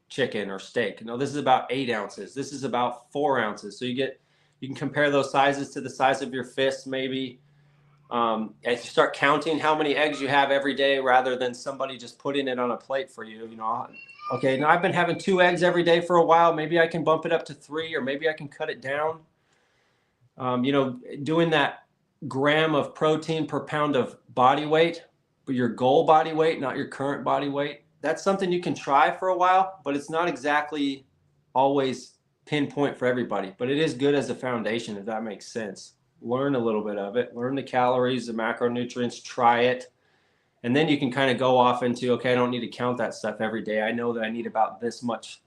S2: chicken or steak. This is about 8 ounces. This is about 4 ounces. So you can compare those sizes to the size of your fist, maybe. As you start counting how many eggs you have every day, rather than somebody just putting it on a plate for you, okay, now I've been having 2 eggs every day for a while. Maybe I can bump it up to 3, or maybe I can cut it down. Doing that gram of protein per pound of body weight, but your goal body weight, not your current body weight. That's something you can try for a while, but it's not exactly always pinpoint for everybody. But it is good as a foundation, if that makes sense. Learn a little bit of it. Learn the calories, the macronutrients, try it. And then you can kind of go off into, okay, I don't need to count that stuff every day. I know that I need about this much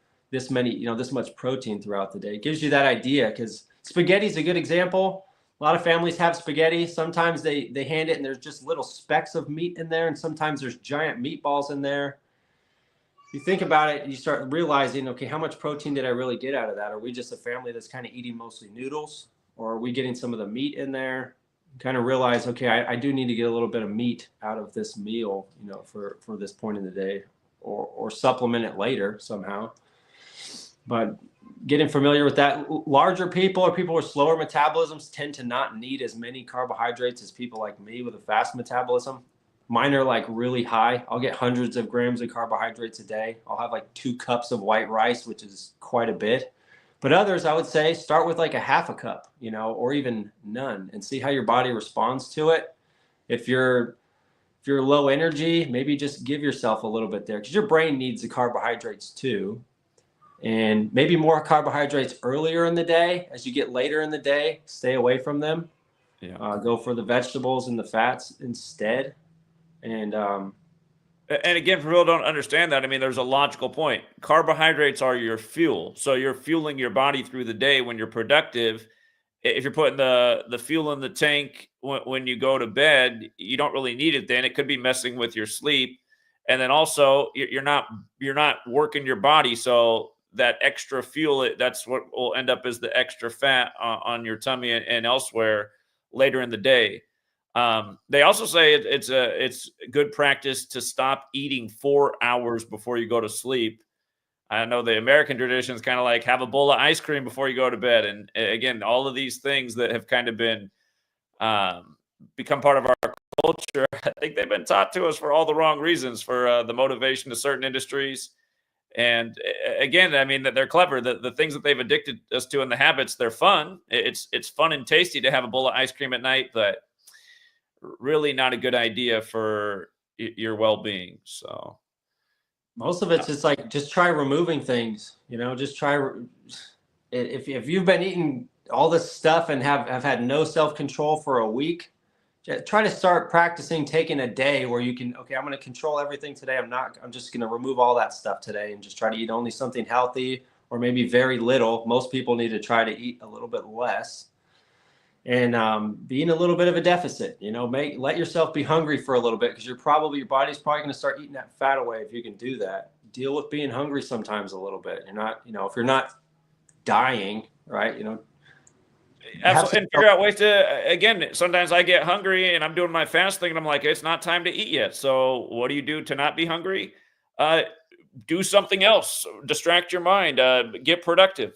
S2: protein throughout the day. It gives you that idea, because spaghetti is a good example. A lot of families have spaghetti. Sometimes they hand it and there's just little specks of meat in there, and sometimes there's giant meatballs in there. You think about it, you start realizing, okay, how much protein did I really get out of that? Are we just a family that's kind of eating mostly noodles, or are we getting some of the meat in there? You kind of realize, okay, I do need to get a little bit of meat out of this meal, for this point in the day, or supplement it later somehow. But getting familiar with that, larger people or people with slower metabolisms tend to not need as many carbohydrates as people like me with a fast metabolism. Mine are like really high. I'll get hundreds of grams of carbohydrates a day. I'll have like 2 cups of white rice, which is quite a bit. But others, I would say, start with like a half a cup, or even none, and see how your body responds to it. If you're low energy, maybe just give yourself a little bit there, because your brain needs the carbohydrates too. And maybe more carbohydrates earlier in the day. As you get later in the day, stay away from them.
S1: yeah.
S2: Go for the vegetables and the fats instead. And
S1: again, for people who don't understand that, I mean, there's a logical point. Carbohydrates are your fuel. So you're fueling your body through the day when you're productive. If you're putting the fuel in the tank when you go to bed, you don't really need it then. It could be messing with your sleep. And then also you're not working your body. So that extra fuel, that's what will end up as the extra fat on your tummy and elsewhere later in the day. They also say it's good practice to stop eating 4 hours before you go to sleep. I know the American tradition is kind of like have a bowl of ice cream before you go to bed. And again, all of these things that have kind of been become part of our culture, I think they've been taught to us for all the wrong reasons, for the motivation to certain industries. And again, I mean, that they're clever. The things that they've addicted us to and the habits, they're fun. It's fun and tasty to have a bowl of ice cream at night, but really not a good idea for your well-being. So
S2: most of it's just like, just try removing things, just try. If you've been eating all this stuff and have had no self-control for a week, try to start practicing taking a day where you can, okay, I'm going to control everything today. I'm just going to remove all that stuff today and just try to eat only something healthy, or maybe very little. Most people need to try to eat a little bit less, and be in a little bit of a deficit. Let yourself be hungry for a little bit, because your body's probably going to start eating that fat away if you can do that. Deal with being hungry sometimes a little bit. If you're not dying, right?
S1: Absolutely. And figure out ways to, again, sometimes I get hungry and I'm doing my fasting and I'm like, it's not time to eat yet. So what do you do to not be hungry? Do something else, distract your mind, get productive.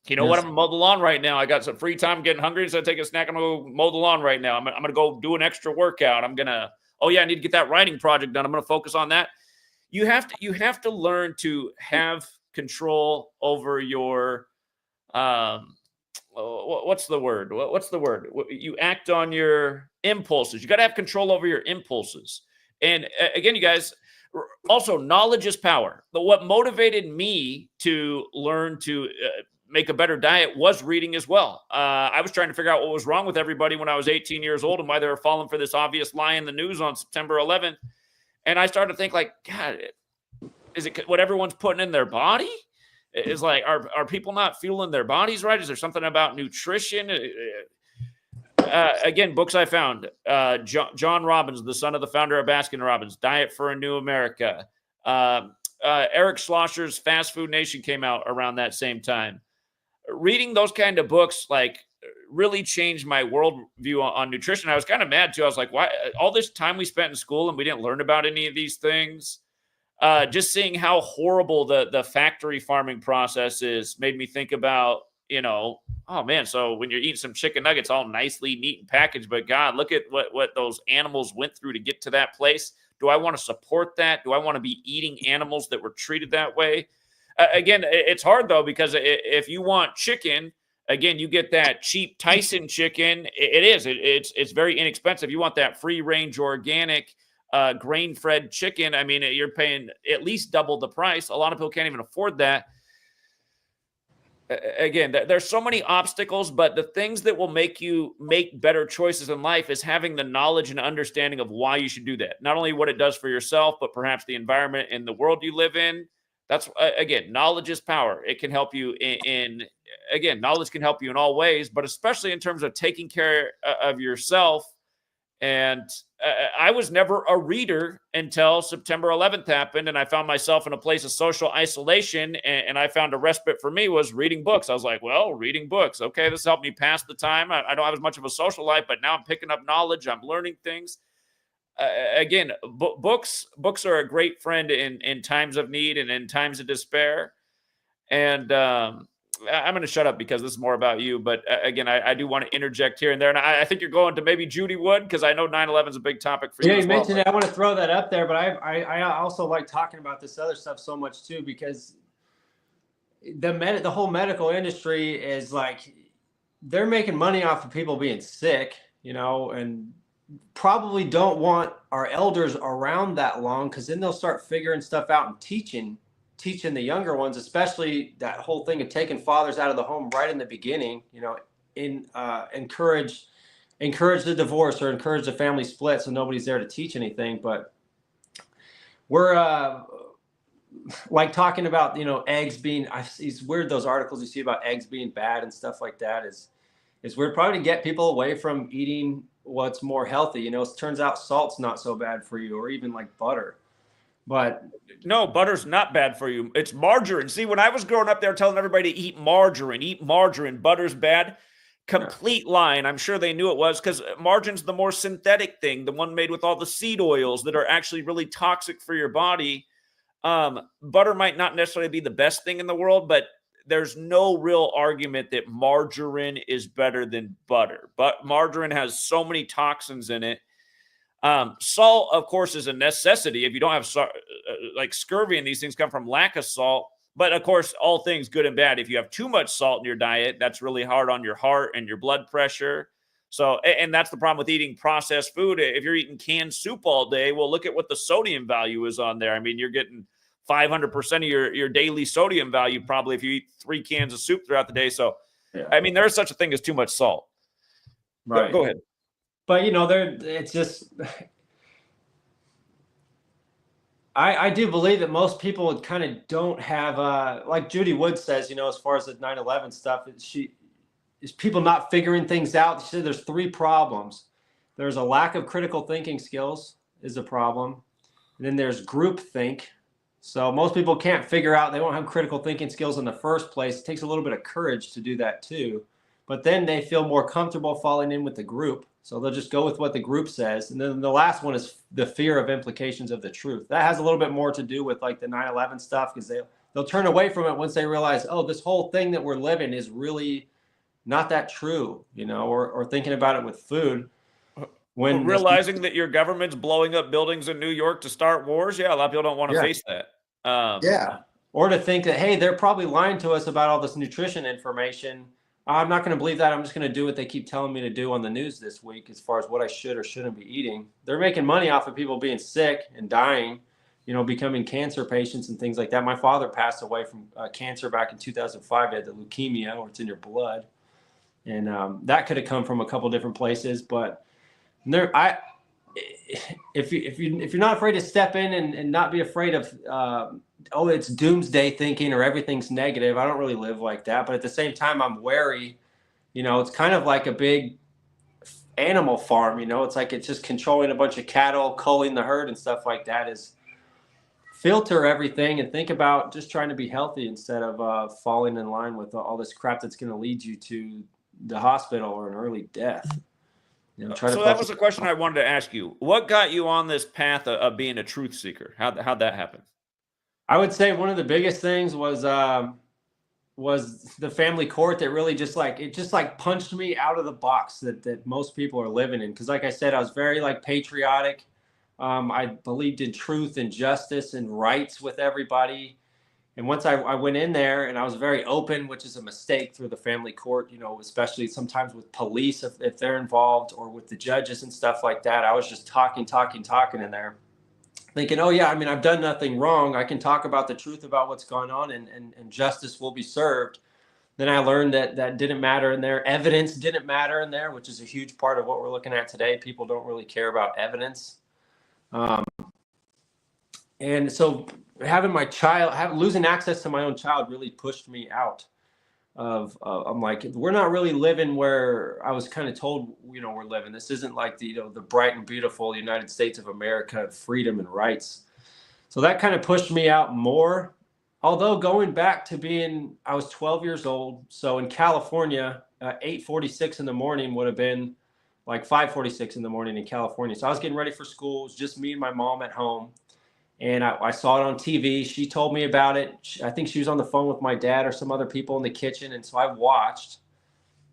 S1: You know what? I'm gonna mow the lawn right now. I got some free time, getting hungry, so I take a snack. I'm gonna go mow the lawn right now. I'm gonna go do an extra workout. Oh yeah, I need to get that writing project done. I'm gonna focus on that. You have to learn to have control over your what's the word? What's the word? You act on your impulses. You got to have control over your impulses. And again, you guys, also knowledge is power. But what motivated me to learn to make a better diet was reading as well. I was trying to figure out what was wrong with everybody when I was 18 years old and why they were falling for this obvious lie in the news on September 11th. And I started to think like, God, is it what everyone's putting in their body? Is like, are people not fueling their bodies right? Is there something about nutrition? Again, books I found, John Robbins, the son of the founder of Baskin Robbins, Diet for a New America. Eric Schlosser's Fast Food Nation came out around that same time. Reading those kind of books, like, really changed my worldview on nutrition. I was kind of mad too. I was like, why all this time we spent in school and we didn't learn about any of these things? Just seeing how horrible the factory farming process is made me think about, oh man, so when you're eating some chicken nuggets, all nicely neat and packaged, but God, look at what those animals went through to get to that place. Do I want to support that? Do I want to be eating animals that were treated that way? Again, it's hard though, because if you want chicken, again, you get that cheap Tyson chicken. It's very inexpensive. You want that free range organic grain-fed chicken. I mean, you're paying at least double the price. A lot of people can't even afford that. Again, there's so many obstacles, but the things that will make you make better choices in life is having the knowledge and understanding of why you should do that. Not only what it does for yourself, but perhaps the environment and the world you live in. That's, again, knowledge is power. It can help you again, knowledge can help you in all ways, but especially in terms of taking care of yourself. And I was never a reader until September 11th happened, and I found myself in a place of social isolation, and I found a respite for me was reading books. I was like, well, reading books. Okay, this helped me pass the time. I don't have as much of a social life, but now I'm picking up knowledge. I'm learning things. Again, books are a great friend in times of need and in times of despair. And I'm going to shut up because this is more about you. But again, I do want to interject here and there. And I think you're going to maybe Judy Wood, because I know 9/11 is a big topic for you.
S2: Yeah, you mentioned it. I want to throw that up there, but I also like talking about this other stuff so much too, because the whole medical industry is like, they're making money off of people being sick, and probably don't want our elders around that long, because then they'll start figuring stuff out and teaching the younger ones, especially that whole thing of taking fathers out of the home right in the beginning, encourage the divorce or encourage the family split, so nobody's there to teach anything. But we're like talking about, eggs being, it's weird, those articles you see about eggs being bad and stuff like that is weird, probably to get people away from eating what's more healthy. It turns out salt's not so bad for you, or even like butter. But
S1: no, butter's not bad for you. It's margarine. See, when I was growing up, they were telling everybody to eat margarine. Butter's bad. Complete lie. And I'm sure they knew it was, because margarine's the more synthetic thing, the one made with all the seed oils that are actually really toxic for your body. Butter might not necessarily be the best thing in the world, but there's no real argument that margarine is better than butter. But margarine has so many toxins in it. Salt, of course, is a necessity. If you don't have like scurvy and these things come from lack of salt. But of course, all things good and bad. If you have too much salt in your diet, that's really hard on your heart and your blood pressure. So, and that's the problem with eating processed food. If you're eating canned soup all day, well, look at what the sodium value is on there. I mean, you're getting 500% of your daily sodium value probably if you eat 3 cans of soup throughout the day. So, yeah. I mean, there's such a thing as too much salt.
S2: Right.
S1: Go ahead.
S2: But, it's just, I do believe that most people kind of don't have, like Judy Wood says, as far as the 9/11 stuff, is people not figuring things out. She said there's 3 problems. There's a lack of critical thinking skills is a problem. And then there's groupthink. So most people can't figure out, they don't have critical thinking skills in the first place. It takes a little bit of courage to do that too. But then they feel more comfortable falling in with the group. So they'll just go with what the group says. And then the last one is the fear of implications of the truth. That has a little bit more to do with like the 9/11 stuff, because they'll turn away from it once they realize, oh, this whole thing that we're living is really not that true, you know, or thinking about it with food. When
S1: realizing that your government's blowing up buildings in New York to start wars, yeah, a lot of people don't want to face that.
S2: Yeah. Or to think that, hey, they're probably lying to us about all this nutrition information. I'm not going to believe that. I'm just going to do what they keep telling me to do on the news this week as far as what I should or shouldn't be eating. They're making money off of people being sick and dying, you know, becoming cancer patients and things like that. My father passed away from cancer back in 2005. He had the leukemia, or it's in your blood. And that could have come from a couple different places. But if you're not afraid to step in and not be afraid of, oh, it's doomsday thinking or everything's negative. I don't really live like that. But at the same time, I'm wary. You know, it's kind of like a big animal farm. You know, it's like it's just controlling a bunch of cattle, culling the herd and stuff like that. Is filter everything and think about just trying to be healthy instead of falling in line with all this crap that's going to lead you to the hospital or an early death. You know,
S1: so that was a question I wanted to ask you. What got you on this path of being a truth seeker? How'd that happen?
S2: I would say one of the biggest things was the family court that really just punched me out of the box that most people are living in. Because like I said, I was very like patriotic. I believed in truth and justice and rights with everybody. And once I went in there, and I was very open, which is a mistake through the family court, you know, especially sometimes with police if they're involved, or with the judges and stuff like that. I was just talking in there, thinking, oh yeah, I mean, I've done nothing wrong. I can talk about the truth about what's going on, and justice will be served. Then I learned that didn't matter in there. Evidence didn't matter in there, which is a huge part of what we're looking at today. People don't really care about evidence. And so losing access to my own child really pushed me out of, I'm like, we're not really living where I was kind of told, you know, we're living. This isn't like the, you know, the bright and beautiful United States of America, freedom and rights. So that kind of pushed me out more. Although going back to I was 12 years old. So in California, 8:46 in the morning would have been like 5:46 in the morning in California. So I was getting ready for school. It was just me and my mom at home. And I saw it on TV. She told me about it. I think she was on the phone with my dad or some other people in the kitchen. And so I watched,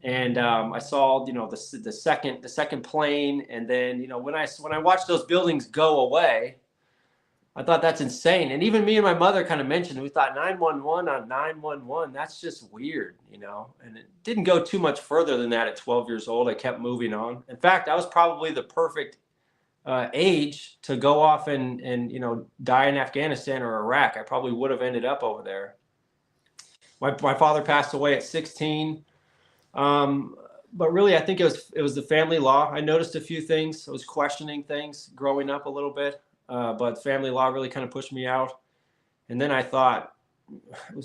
S2: and I saw, you know, the second plane. And then, you know, when I watched those buildings go away, I thought that's insane. And even me and my mother kind of mentioned it. We thought 911 on 911. That's just weird, you know. And it didn't go too much further than that at 12 years old. I kept moving on. In fact, I was probably the perfect age to go off and you know, die in Afghanistan or Iraq. I probably would have ended up over there. My father passed away at 16. But really, I think it was the family law. I noticed a few things. I was questioning things growing up a little bit, but family law really kind of pushed me out. And then I thought,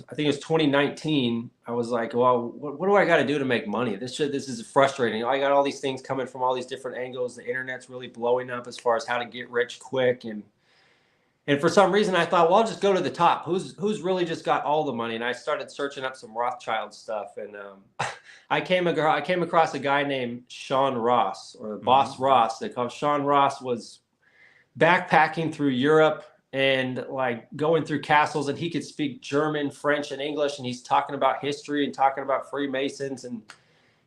S2: I think it was 2019. I was like, well, what do I got to do to make money? This is frustrating. I got all these things coming from all these different angles. The internet's really blowing up as far as how to get rich quick. And for some reason I thought, well, I'll just go to the top. Who's really just got all the money? And I started searching up some Rothschild stuff. And I came across a guy named Sean Ross, or Boss Ross. They call him Sean Ross. Was backpacking through Europe and like going through castles, and he could speak German, French, and English. And he's talking about history and talking about Freemasons.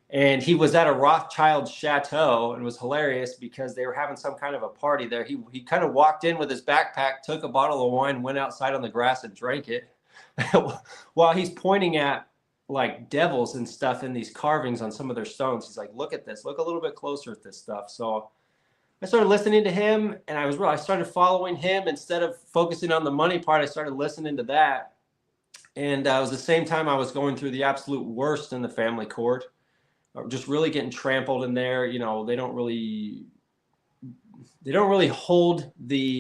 S2: And he was at a Rothschild chateau, and it was hilarious because they were having some kind of a party there. He kind of walked in with his backpack, took a bottle of wine, went outside on the grass and drank it while he's pointing at like devils and stuff in these carvings on some of their stones. He's like, look at this, look a little bit closer at this stuff. So I started listening to him, and I started following him instead of focusing on the money part. I started listening to that. And it was the same time I was going through the absolute worst in the family court, just really getting trampled in there. You know, they don't really hold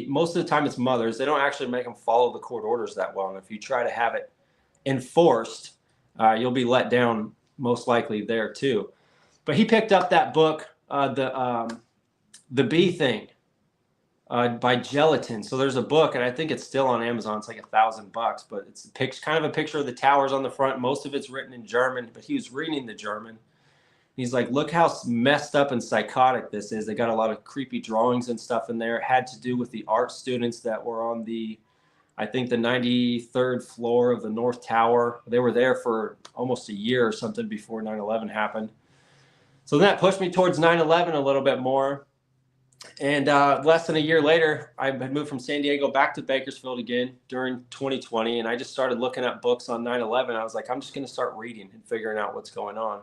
S2: most of the time it's mothers. They don't actually make them follow the court orders that well. And if you try to have it enforced, you'll be let down most likely there too. But he picked up that book, the bee thing. by Gelatin. So there's a book, and I think it's still on Amazon. It's like $1,000, but it's kind of a picture of the towers on the front. Most of it's written in German, but he was reading the German. He's like, look how messed up and psychotic this is. They got a lot of creepy drawings and stuff in there. It had to do with the art students that were on I think the 93rd floor of the North Tower. They were there for almost a year or something before 9/11 happened. So that pushed me towards 9/11 a little bit more. And less than a year later, I had moved from San Diego back to Bakersfield again during 2020. And I just started looking at books on 9/11. I was like, I'm just going to start reading and figuring out what's going on.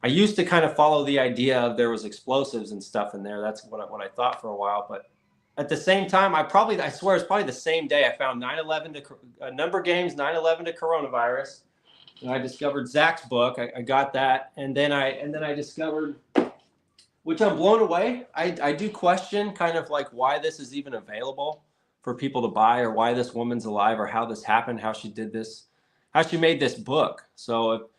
S2: I used to kind of follow the idea of there was explosives and stuff in there. That's what I thought for a while. But at the same time, I swear it's probably the same day I found 9/11 to Number Games, 9/11 to Coronavirus. And I discovered Zach's book. I got that. And then I discovered, which I'm blown away. I do question kind of like why this is even available for people to buy, or why this woman's alive, or how this happened, how she did this, how she made this book. So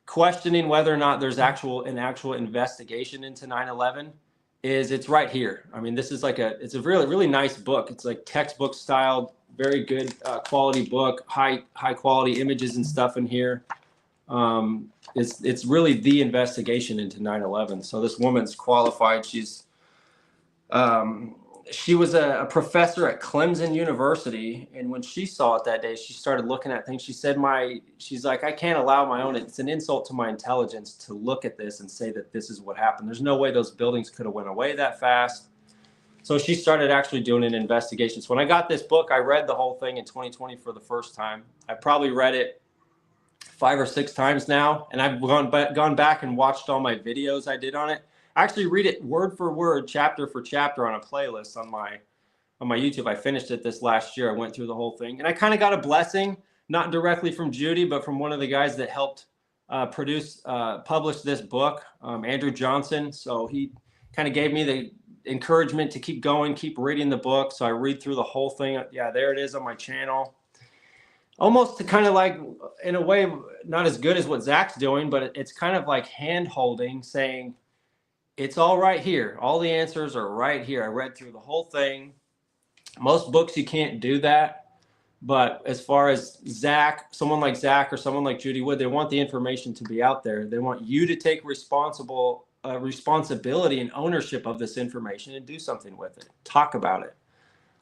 S2: questioning whether or not there's an actual investigation into 9/11 it's right here. I mean, this is it's a really, really nice book. It's like textbook style, very good quality book, high quality images and stuff in here. It's really the investigation into 9/11. So this woman's qualified. She was a professor at Clemson University, and when she saw it that day, she started looking at things. She said, she's like, I can't allow my own, it's an insult to my intelligence to look at this and say that this is what happened. There's no way those buildings could have went away that fast. So she started actually doing an investigation. So when I got this book, I read the whole thing in 2020 for the first time. I probably read it 5 or 6 times now, and I've gone back and watched all my videos I did on it. I actually read it word for word, chapter for chapter on a playlist on my YouTube. I finished it this last year. I went through the whole thing, and I kind of got a blessing, not directly from Judy, but from one of the guys that helped publish this book, Andrew Johnson. So he kind of gave me the encouragement to keep going, keep reading the book. So I read through the whole thing. Yeah, there it is on my channel. Almost to kind of like, in a way, not as good as what Zach's doing, but it's kind of like hand holding, saying, it's all right here. All the answers are right here. I read through the whole thing. Most books, you can't do that. But as far as Zach, someone like Zach or someone like Judy Wood, they want the information to be out there. They want you to take responsibility and ownership of this information and do something with it. Talk about it.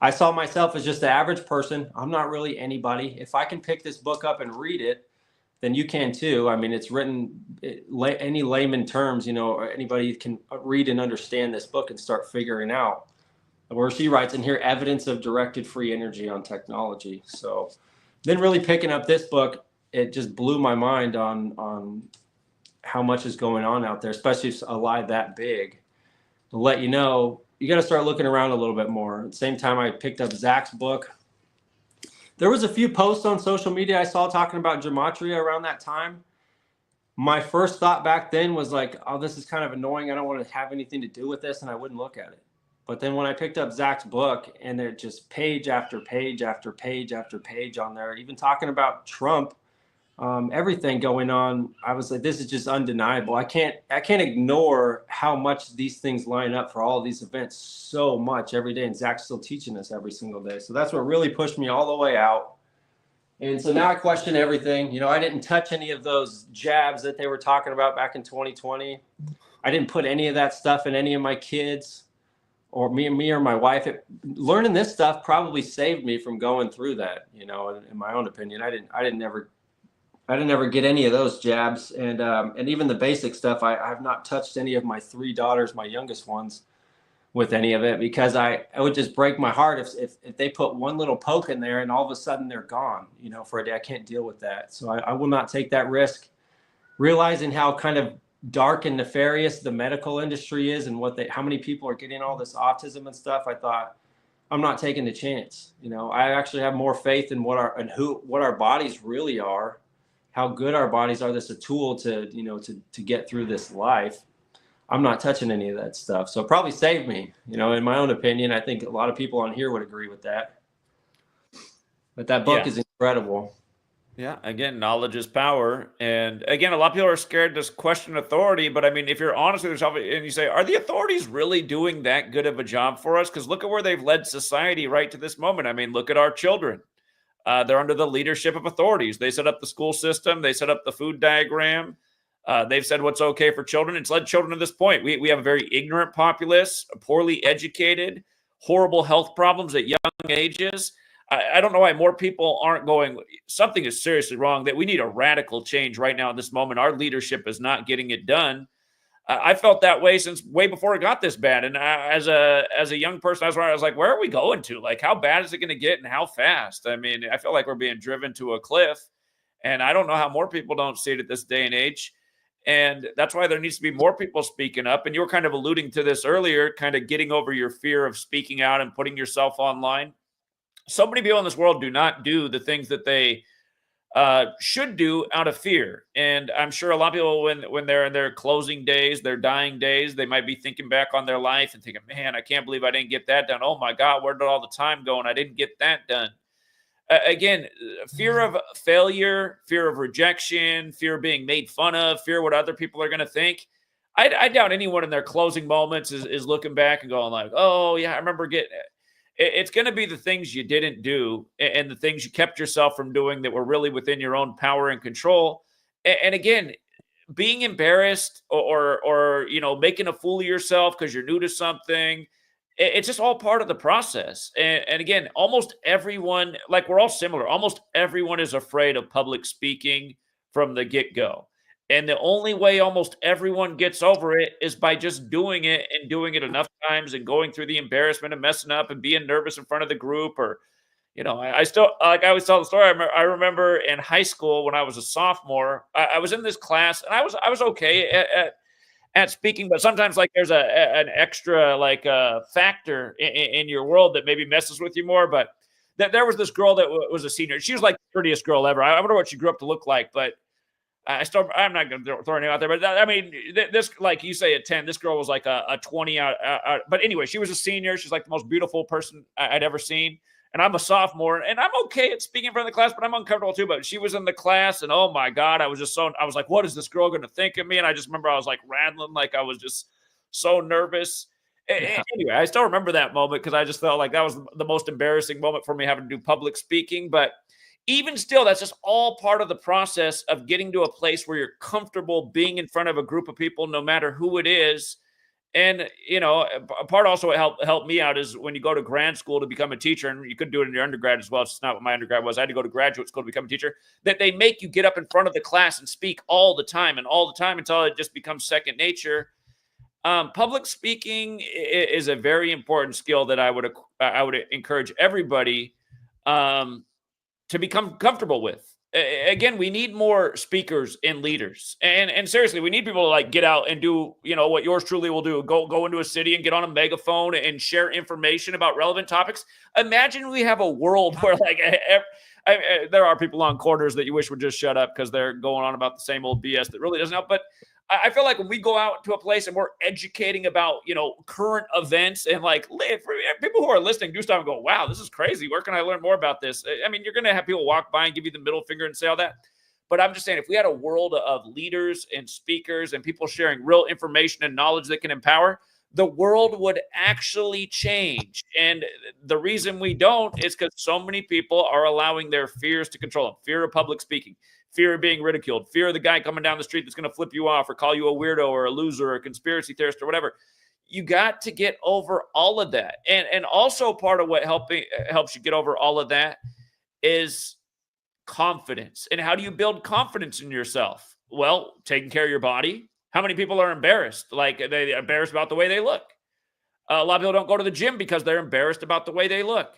S2: I saw myself as just the average person. I'm not really anybody. If I can pick this book up and read it, then you can too. I mean, it's written any layman terms, or anybody can read and understand this book and start figuring out where she writes in here, evidence of directed free energy on technology. So then really picking up this book, it just blew my mind on how much is going on out there, especially a lie that big. To let you know, you got to start looking around a little bit more. At the same time, I picked up Zach's book. There was a few posts on social media I saw talking about Gematria around that time. My first thought back then was like, oh, this is kind of annoying. I don't want to have anything to do with this, and I wouldn't look at it. But then when I picked up Zach's book, and they're just page after page after page after page on there, even talking about Trump, everything going on, I was like, this is just undeniable. I can't ignore how much these things line up for all of these events so much every day. And Zach's still teaching us every single day. So that's what really pushed me all the way out. And so now I question everything. I didn't touch any of those jabs that they were talking about back in 2020. I didn't put any of that stuff in any of my kids or me or my wife. Learning this stuff probably saved me from going through that, in my own opinion. I didn't ever get any of those jabs, and even the basic stuff. I have not touched any of my 3 daughters, my youngest ones, with any of it, because it would just break my heart if they put one little poke in there and all of a sudden they're gone, for a day. I can't deal with that. So I will not take that risk. Realizing how kind of dark and nefarious the medical industry is, and how many people are getting all this autism and stuff, I thought, I'm not taking the chance. I actually have more faith in what our bodies really are, how good our bodies are. That's a tool to get through this life. I'm not touching any of that stuff. So it probably saved me, in my own opinion. I think a lot of people on here would agree with that. But that book is incredible.
S1: Yeah, again, knowledge is power. And again, a lot of people are scared to question authority. But I mean, if you're honest with yourself and you say, are the authorities really doing that good of a job for us? Because look at where they've led society right to this moment. I mean, look at our children. They're under the leadership of authorities. They set up the school system, they set up the food diagram. They've said what's okay for children. It's led children to this point. We have a very ignorant populace, poorly educated, horrible health problems at young ages. I don't know why more people aren't going, something is seriously wrong, that we need a radical change right now at this moment. Our leadership is not getting it done. I felt that way since way before it got this bad. And as a young person, I was like, where are we going to? Like, how bad is it going to get and how fast? I mean, I feel like we're being driven to a cliff. And I don't know how more people don't see it at this day and age. And that's why there needs to be more people speaking up. And you were kind of alluding to this earlier, kind of getting over your fear of speaking out and putting yourself online. So many people in this world do not do the things that they should do out of fear. And I'm sure a lot of people, when they're in their closing days, their dying days, they might be thinking back on their life and thinking, man, I can't believe I didn't get that done. Oh my God, where did all the time go? And I didn't get that done. Again, fear of failure, fear of rejection, fear of being made fun of, fear of what other people are going to think. I doubt anyone in their closing moments is looking back and going like, oh yeah, I remember getting it. It's going to be the things you didn't do and the things you kept yourself from doing that were really within your own power and control. And again, being embarrassed or making a fool of yourself because you're new to something, it's just all part of the process. And again, almost everyone, like we're all similar, almost everyone is afraid of public speaking from the get-go. And the only way almost everyone gets over it is by just doing it and doing it enough times and going through the embarrassment of messing up and being nervous in front of the group. Or, I still, like I always tell the story. I remember in high school when I was a sophomore, I was in this class and I was okay at speaking, but sometimes like there's an extra like factor in your world that maybe messes with you more. But there was this girl that was a senior. She was like the prettiest girl ever. I wonder what she grew up to look like, but I'm not going to throw anything out there, but I mean, this, like you say, a 10, this girl was like a 20 out. But anyway, she was a senior. She's like the most beautiful person I'd ever seen. And I'm a sophomore and I'm okay at speaking in front of the class, but I'm uncomfortable too. But she was in the class and oh my God, I was like, what is this girl going to think of me? And I just remember I was like rattling, like I was just so nervous.
S2: Yeah.
S1: Anyway, I still remember that moment because I just felt like that was the most embarrassing moment for me having to do public speaking. But even still, that's just all part of the process of getting to a place where you're comfortable being in front of a group of people, no matter who it is. And, a part also helped me out is when you go to grad school to become a teacher, and you could do it in your undergrad as well. It's not what my undergrad was. I had to go to graduate school to become a teacher, that they make you get up in front of the class and speak all the time until it just becomes second nature. Public speaking is a very important skill that I would encourage everybody to become comfortable with. Again, we need more speakers and leaders, and seriously, we need people to like get out and do what yours truly will do. Go into a city and get on a megaphone and share information about relevant topics. Imagine we have a world where like there are people on corners that you wish would just shut up because they're going on about the same old BS that really doesn't help. But I feel like when we go out to a place and we're educating about, current events and like people who are listening do stop and go, wow, this is crazy. Where can I learn more about this? I mean, you're going to have people walk by and give you the middle finger and say all that. But I'm just saying, if we had a world of leaders and speakers and people sharing real information and knowledge that can empower, the world would actually change. And the reason we don't is because so many people are allowing their fears to control them. Fear of public speaking, fear of being ridiculed, fear of the guy coming down the street that's going to flip you off or call you a weirdo or a loser or a conspiracy theorist or whatever. You got to get over all of that. And also part of what helps you get over all of that is confidence. And how do you build confidence in yourself? Well, taking care of your body. How many people are embarrassed? Like they're embarrassed about the way they look. A lot of people don't go to the gym because they're embarrassed about the way they look.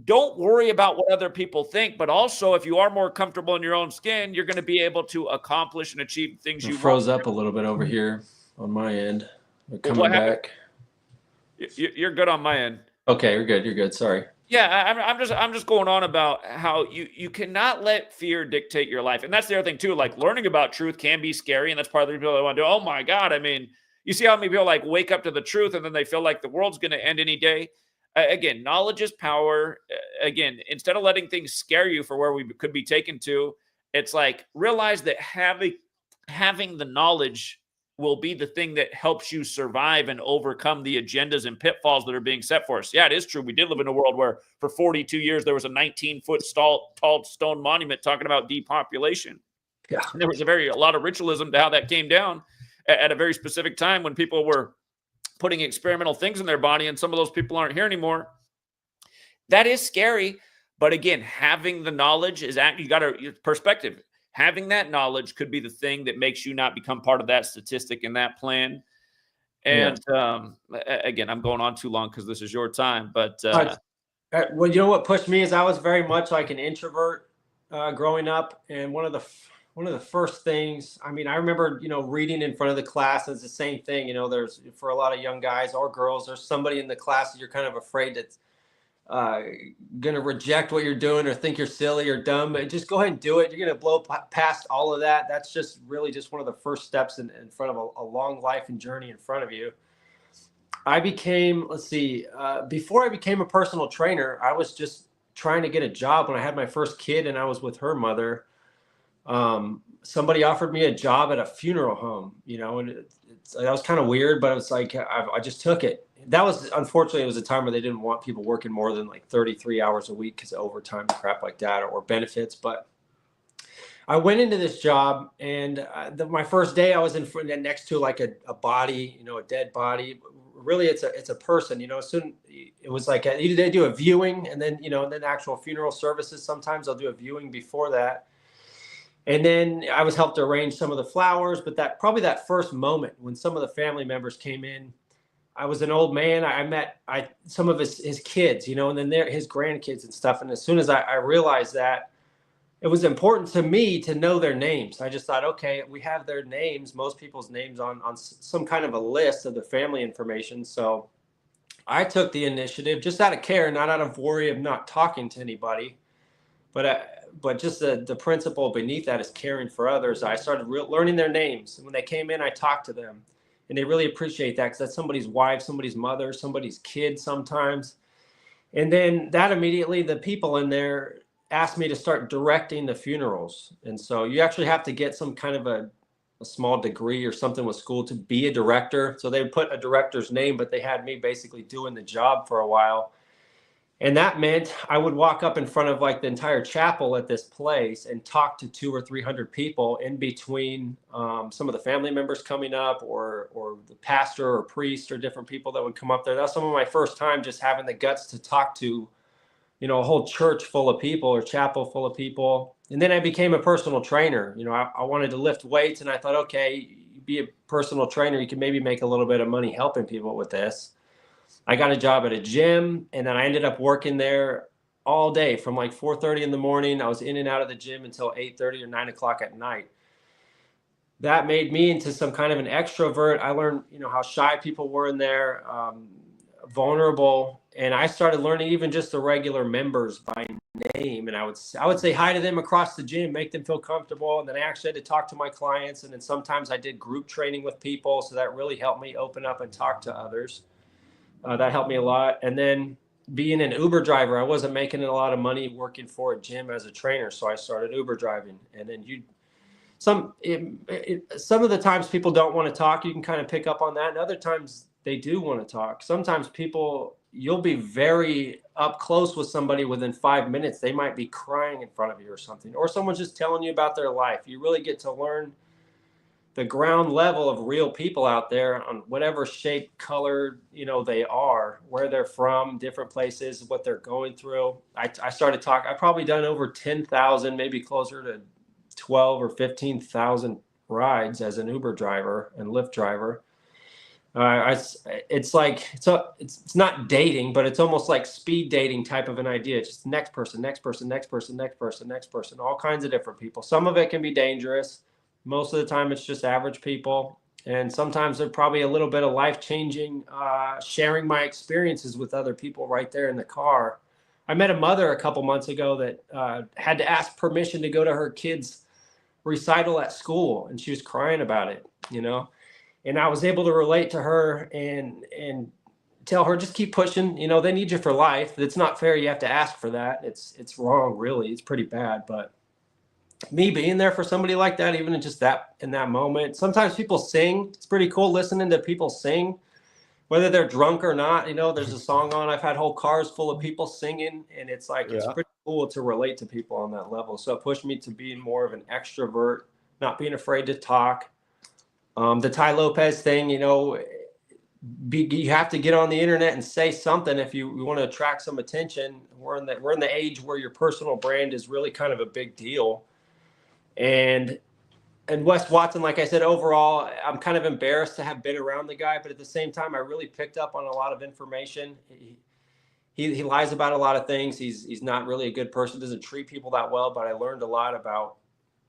S1: Don't worry about what other people think, but also if you are more comfortable in your own skin, you're going to be able to accomplish and achieve things you
S2: froze up a little bit over here on my end. We're coming
S1: What
S2: back.
S1: You're good on my end.
S2: Okay, you're good. You're good. Sorry.
S1: Yeah, I'm just going on about how you cannot let fear dictate your life, and that's the other thing too. Like learning about truth can be scary, and that's part of the people that want to do. Oh my God! I mean, you see how many people like wake up to the truth, and then they feel like the world's going to end any day. again, knowledge is power. Again, instead of letting things scare you for where we could be taken to, it's like realize that having the knowledge will be the thing that helps you survive and overcome the agendas and pitfalls that are being set for us. Yeah, it is true. We did live in a world where for 42 years there was a 19-foot tall stone monument talking about depopulation.
S2: Yeah.
S1: And there was a lot of ritualism to how that came down at a very specific time when people were putting experimental things in their body, and some of those people aren't here anymore. That is scary. But again, having the knowledge is you got a perspective. Having that knowledge could be the thing that makes you not become part of that statistic in that plan. And again, I'm going on too long because this is your time. But
S2: well, you know what pushed me is I was very much like an introvert growing up, and one of the first things, I mean, I remember, reading in front of the class. It's the same thing. There's, for a lot of young guys or girls, there's somebody in the class that you're kind of afraid that's going to reject what you're doing or think you're silly or dumb. But just go ahead and do it. You're going to blow past all of that. That's just really just one of the first steps in front of a long life and journey in front of you. I became, before I became a personal trainer, I was just trying to get a job when I had my first kid and I was with her mother. Somebody offered me a job at a funeral home, and that was kind of weird, but it was like, I just took it. That was, unfortunately, it was a time where they didn't want people working more than like 33 hours a week because of overtime and crap like that, or benefits. But I went into this job, and my first day I was next to like a body, a dead body. Really, it's a person, soon it was like they do a viewing, and then, and then actual funeral services. Sometimes they'll do a viewing before that. And then I was helped to arrange some of the flowers, but probably that first moment when some of the family members came in, I was an old man. I met some of his kids, and then his grandkids and stuff. And as soon as I realized that, it was important to me to know their names. I just thought, okay, we have their names, most people's names on some kind of a list of the family information. So I took the initiative just out of care, not out of worry of not talking to anybody, but just the principle beneath that is caring for others. I started learning their names. And when they came in, I talked to them. And they really appreciate that because that's somebody's wife, somebody's mother, somebody's kid sometimes. And then that immediately, the people in there asked me to start directing the funerals. And so you actually have to get some kind of a small degree or something with school to be a director. So they would put a director's name, but they had me basically doing the job for a while. And that meant I would walk up in front of like the entire chapel at this place and talk to 200 or 300 people in between some of the family members coming up or the pastor or priest or different people that would come up there. That was some of my first time just having the guts to talk to, a whole church full of people or chapel full of people. And then I became a personal trainer. I wanted to lift weights, and I thought, okay, you be a personal trainer, you can maybe make a little bit of money helping people with this. I got a job at a gym, and then I ended up working there all day from like 4:30 in the morning. I was in and out of the gym until 8:30 or 9 o'clock at night. That made me into some kind of an extrovert. I learned, how shy people were in there, vulnerable. And I started learning even just the regular members by name. And I would say hi to them across the gym, make them feel comfortable. And then I actually had to talk to my clients. And then sometimes I did group training with people. So that really helped me open up and talk to others. That helped me a lot. And then being an Uber driver, I wasn't making a lot of money working for a gym as a trainer. So I started Uber driving. And then some of the times people don't want to talk. You can kind of pick up on that. And other times they do want to talk. Sometimes you'll be very up close with somebody within 5 minutes. They might be crying in front of you or something, or someone's just telling you about their life. You really get to learn the ground level of real people out there on whatever shape, color, they are, where they're from, different places, what they're going through. I started talking. I've probably done over 10,000, maybe closer to 12 or 15,000 rides as an Uber driver and Lyft driver. It's not dating, but it's almost like speed dating type of an idea. It's just next person, all kinds of different people. Some of it can be dangerous. Most of the time it's just average people. And sometimes they're probably a little bit of life-changing, sharing my experiences with other people right there in the car. I met a mother a couple months ago that had to ask permission to go to her kid's recital at school. And she was crying about it, And I was able to relate to her and tell her, just keep pushing. You know, they need you for life. It's not fair. You have to ask for that. It's wrong, really. It's pretty bad. But me being there for somebody like that, even in just in that moment, sometimes people sing. It's pretty cool listening to people sing, whether they're drunk or not. You know, there's a song on. I've had whole cars full of people singing, and it's like, it's pretty cool to relate to people on that level. So it pushed me to being more of an extrovert, not being afraid to talk. The Ty Lopez thing, you know, you have to get on the internet and say something if you want to attract some attention. We're in the age where your personal brand is really kind of a big deal. And Wes Watson, like I said, overall, I'm kind of embarrassed to have been around the guy, but at the same time, I really picked up on a lot of information. He lies about a lot of things. He's not really a good person, doesn't treat people that well, but I learned a lot about,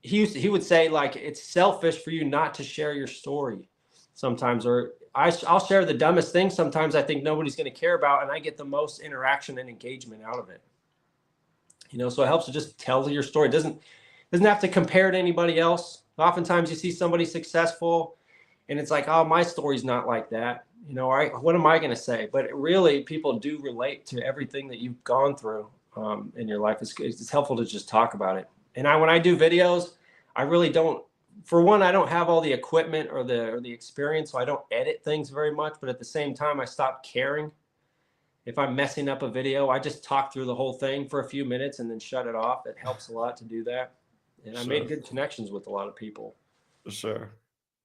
S2: he would say, like, it's selfish for you not to share your story sometimes, or I'll share the dumbest thing sometimes I think nobody's going to care about, and I get the most interaction and engagement out of it. You know, so it helps to just tell your story. It doesn't have to compare to anybody else. Oftentimes you see somebody successful and it's like, oh, my story's not like that. You know, what am I going to say? But really, people do relate to everything that you've gone through in your life. It's helpful to just talk about it. And when I do videos, I really don't, for one, I don't have all the equipment or the experience, so I don't edit things very much. But at the same time, I stopped caring. If I'm messing up a video, I just talk through the whole thing for a few minutes and then shut it off. It helps a lot to do that. And I made good connections with a lot of people.
S1: Sure.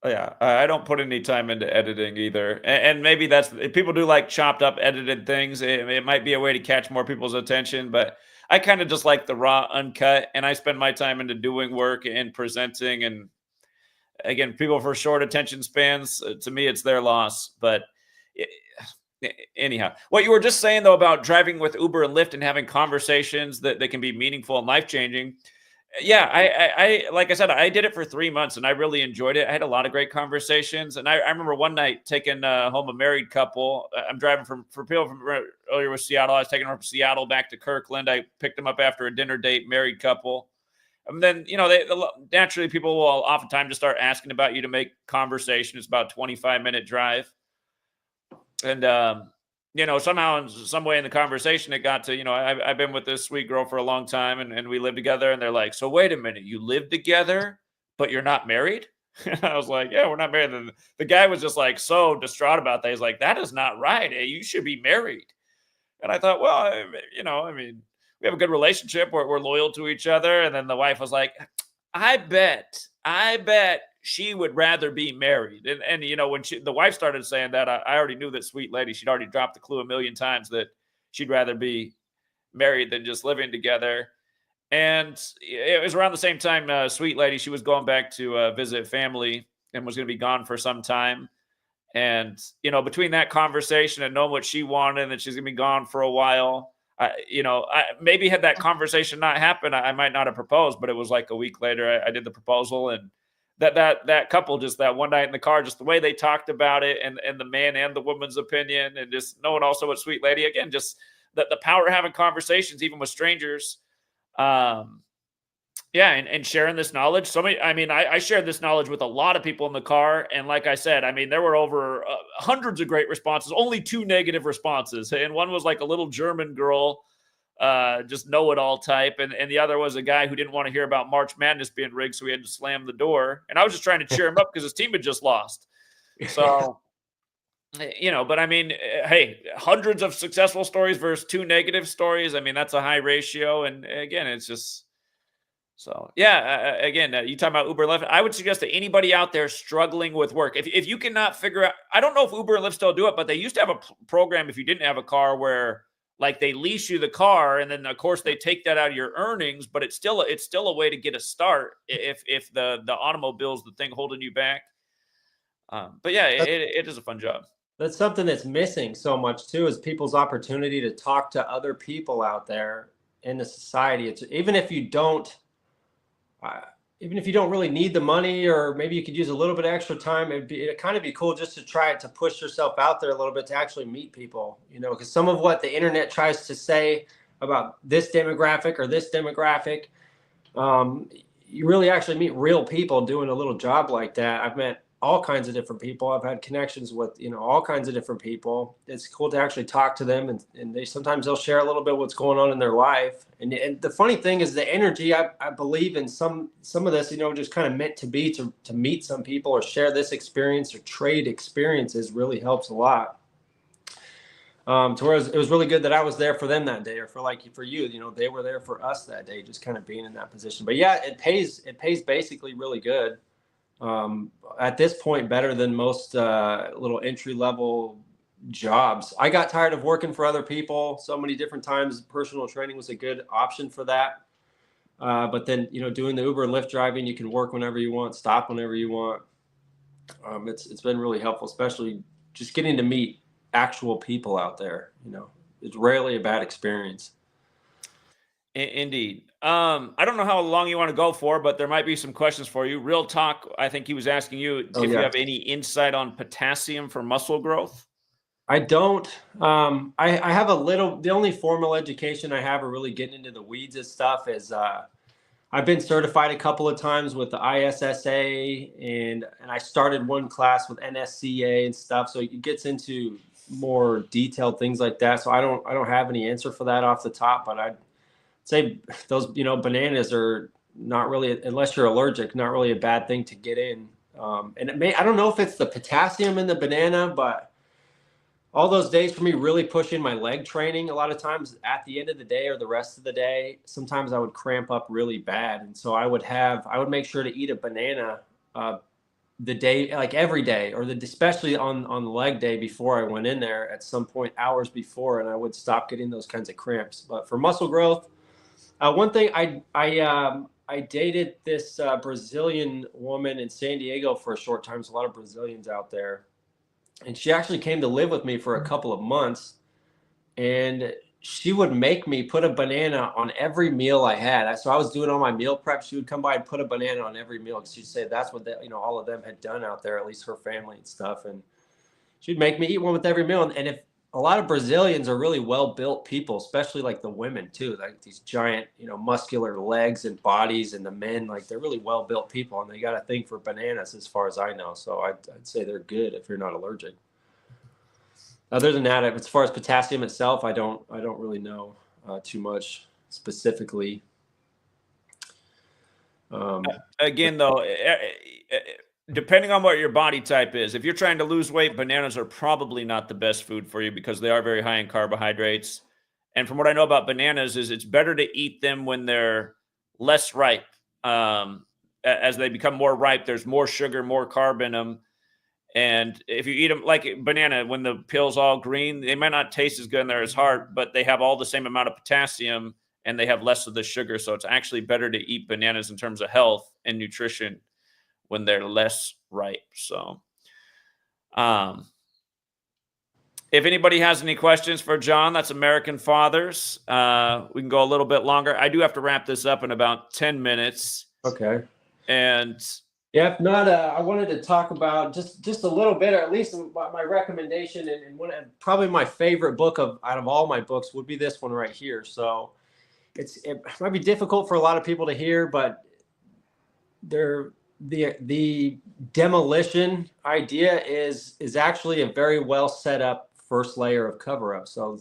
S1: Yeah, I don't put any time into editing either. And maybe that's, if people do like chopped up edited things, it might be a way to catch more people's attention. But I kind of just like the raw, uncut, and I spend my time into doing work and presenting. And again, people for short attention spans, to me, it's their loss. But anyhow, what you were just saying, though, about driving with Uber and Lyft and having conversations that can be meaningful and life-changing. Yeah, I like I said, I did it for 3 months and I really enjoyed it. I had a lot of great conversations. And I remember one night taking home a married couple. I'm driving for people from earlier with Seattle. I was taking them from Seattle back to Kirkland. I picked them up after a dinner date, married couple. And then, you know, naturally people will oftentimes just start asking about you to make conversation. It's about a 25-minute drive. And, you know, somehow in some way in the conversation, it got to, you know, I've been with this sweet girl for a long time and we live together, and they're like, so wait a minute, you live together, but you're not married? And I was like, yeah, we're not married. And the guy was just like, so distraught about that. He's like, that is not right. Hey, you should be married. And I thought, well, you know, I mean, we have a good relationship. We're loyal to each other. And then the wife was like, I bet she would rather be married. And you know, when the wife started saying that, I already knew that sweet lady, she'd already dropped the clue a million times that she'd rather be married than just living together. And it was around the same time, sweet lady, she was going back to visit family and was going to be gone for some time. And, you know, between that conversation and knowing what she wanted and that she's going to be gone for a while, you know, maybe had that conversation not happened, I might not have proposed. But it was like a week later, I did the proposal, and that couple, just that one night in the car, just the way they talked about it, and the man and the woman's opinion, and just knowing also what sweet lady, again, just the power of having conversations, even with strangers. Yeah, and sharing this knowledge. I shared this knowledge with a lot of people in the car. And like I said, I mean, there were over hundreds of great responses, only 2 negative responses. And one was like a little German girl, just know-it-all type. And the other was a guy who didn't want to hear about March Madness being rigged, so he had to slam the door. And I was just trying to cheer him up because his team had just lost. So, you know, but I mean, hey, hundreds of successful stories versus 2 negative stories. I mean, that's a high ratio. And again, it's just... So, yeah, again, you talk about Uber and Lyft. I would suggest to anybody out there struggling with work, if you cannot figure out, I don't know if Uber and Lyft still do it, but they used to have a program if you didn't have a car where, like, they lease you the car, and then of course they take that out of your earnings, but it's still a way to get a start if the automobile is the thing holding you back. But yeah, it is a fun job.
S2: That's something that's missing so much too, is people's opportunity to talk to other people out there in the society. It's even if you don't really need the money, or maybe you could use a little bit of extra time, it'd kind of be cool just to try to push yourself out there a little bit to actually meet people, you know, because some of what the internet tries to say about this demographic or this demographic, you really actually meet real people doing a little job like that. I've met all kinds of different people. I've had connections with, all kinds of different people. It's cool to actually talk to them, and they'll share a little bit what's going on in their life. And the funny thing is the energy, I believe in some of this, just kind of meant to be to meet some people or share this experience or trade experiences really helps a lot. To where it was really good that I was there for them that day, or for you, they were there for us that day, just kind of being in that position. But yeah, it pays basically really good. At this point, better than most little entry level jobs. I got tired of working for other people so many different times. Personal training was a good option for that. But then, doing the Uber and Lyft driving, you can work whenever you want, stop whenever you want. It's been really helpful, especially just getting to meet actual people out there. It's rarely a bad experience.
S1: Indeed. I don't know how long you want to go for, but there might be some questions for you. Real talk, I think he was asking you if you have any insight on potassium for muscle growth.
S2: I don't. I have a little. The only formal education I have, or really getting into the weeds of stuff, is I've been certified a couple of times with the ISSA, and I started one class with NSCA and stuff. So it gets into more detailed things like that. So I don't have any answer for that off the top, but I'd say those, bananas are not really, unless you're allergic, not really a bad thing to get in. And I don't know if it's the potassium in the banana, but all those days for me really pushing my leg training, a lot of times at the end of the day or the rest of the day, sometimes I would cramp up really bad. And so I would make sure to eat a banana the day, like every day, or especially on the leg day before I went in there at some point hours before, and I would stop getting those kinds of cramps. But for muscle growth, one thing, I dated this Brazilian woman in San Diego for a short time. There's a lot of Brazilians out there. And she actually came to live with me for a couple of months. And she would make me put a banana on every meal I had. So I was doing all my meal prep. She would come by and put a banana on every meal, because she'd say that's what all of them had done out there, at least her family and stuff. And she'd make me eat one with every meal. And if a lot of Brazilians are really well-built people, especially like the women too, like these giant, muscular legs and bodies, and the men, like they're really well-built people, and they got a thing for bananas as far as I know. So I'd say they're good if you're not allergic. Other than that, as far as potassium itself, I don't really know too much specifically.
S1: Again, though, depending on what your body type is, if you're trying to lose weight, bananas are probably not the best food for you, because they are very high in carbohydrates. And from what I know about bananas, is it's better to eat them when they're less ripe. As they become more ripe, there's more sugar, more carb in them. And if you eat them like a banana, when the peel's all green, they might not taste as good and they're as hard, but they have all the same amount of potassium and they have less of the sugar. So it's actually better to eat bananas in terms of health and nutrition when they're less ripe. So, if anybody has any questions for John, that's American Fathers. We can go a little bit longer. I do have to wrap this up in about 10 minutes.
S2: Okay.
S1: And
S2: yeah, if not, I wanted to talk about just a little bit, or at least my recommendation, and probably my favorite book out of all my books would be this one right here. So it might be difficult for a lot of people to hear, but the demolition idea is actually a very well set up first layer of cover up. So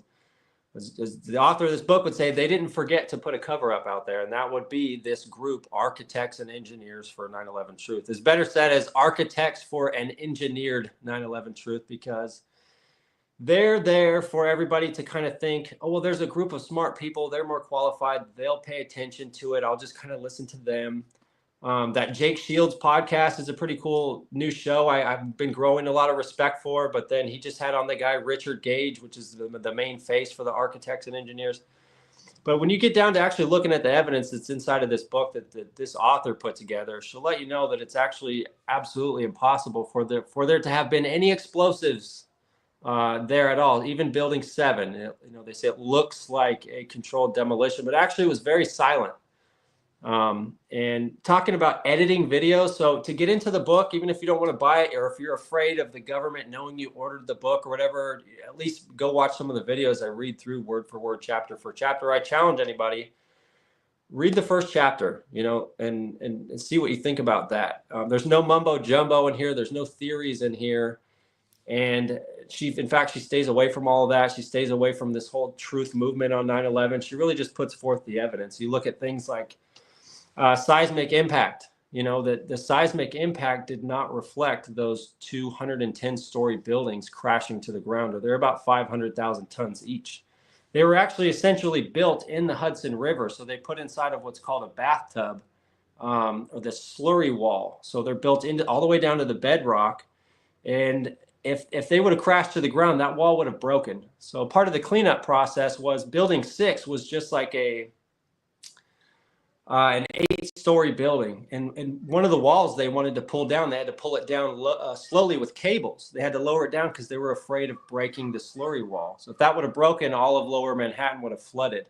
S2: as the author of this book would say, they didn't forget to put a cover up out there, and that would be this group, Architects and Engineers for 9/11 Truth. It's better said as Architects for an Engineered 9/11 Truth, because they're there for everybody to kind of think, oh, well, there's a group of smart people, they're more qualified, they'll pay attention to it, I'll just kind of listen to them. That Jake Shields podcast is a pretty cool new show I've been growing a lot of respect for, but then he just had on the guy Richard Gage, which is the main face for the Architects and Engineers. But when you get down to actually looking at the evidence that's inside of this book that this author put together, she'll let you know that it's actually absolutely impossible for there to have been any explosives there at all. Even Building 7, they say it looks like a controlled demolition, but actually it was very silent. And talking about editing videos. So to get into the book, even if you don't want to buy it, or if you're afraid of the government knowing you ordered the book or whatever, at least go watch some of the videos I read through word for word, chapter for chapter. I challenge anybody, read the first chapter, and see what you think about that. There's no mumbo jumbo in here. There's no theories in here. And in fact, she stays away from all of that. She stays away from this whole truth movement on 9/11. She really just puts forth the evidence. You look at things like seismic impact, that the seismic impact did not reflect those 210-story buildings crashing to the ground, or they're about 500,000 tons each. They were actually essentially built in the Hudson River. So they put inside of what's called a bathtub, or the slurry wall. So they're built into all the way down to the bedrock. And if they would have crashed to the ground, that wall would have broken. So part of the cleanup process was building 6 was just like an 8-story building. And one of the walls they wanted to pull down, they had to pull it down slowly with cables. They had to lower it down because they were afraid of breaking the slurry wall. So if that would have broken, all of lower Manhattan would have flooded.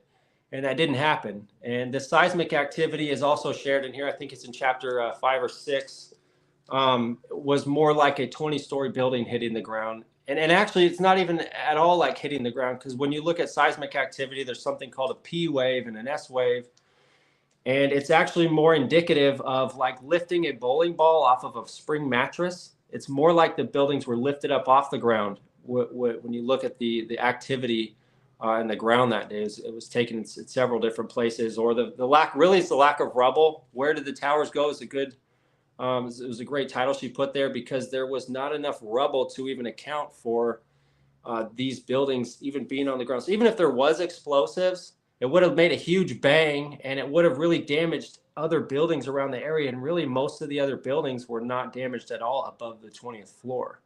S2: And that didn't happen. And the seismic activity is also shared in here. I think it's in chapter 5 or 6. Was more like a 20-story building hitting the ground. And actually, it's not even at all like hitting the ground, because when you look at seismic activity, there's something called a P wave and an S wave. And it's actually more indicative of like lifting a bowling ball off of a spring mattress. It's more like the buildings were lifted up off the ground when you look at the activity in the ground that day. It was taken in several different places, or the lack, really it's the lack of rubble. Where did the towers go is a good, it was a great title she put there, because there was not enough rubble to even account for these buildings even being on the ground. So even if there was explosives, it would have made a huge bang, and it would have really damaged other buildings around the area. And really, most of the other buildings were not damaged at all above the 20th floor.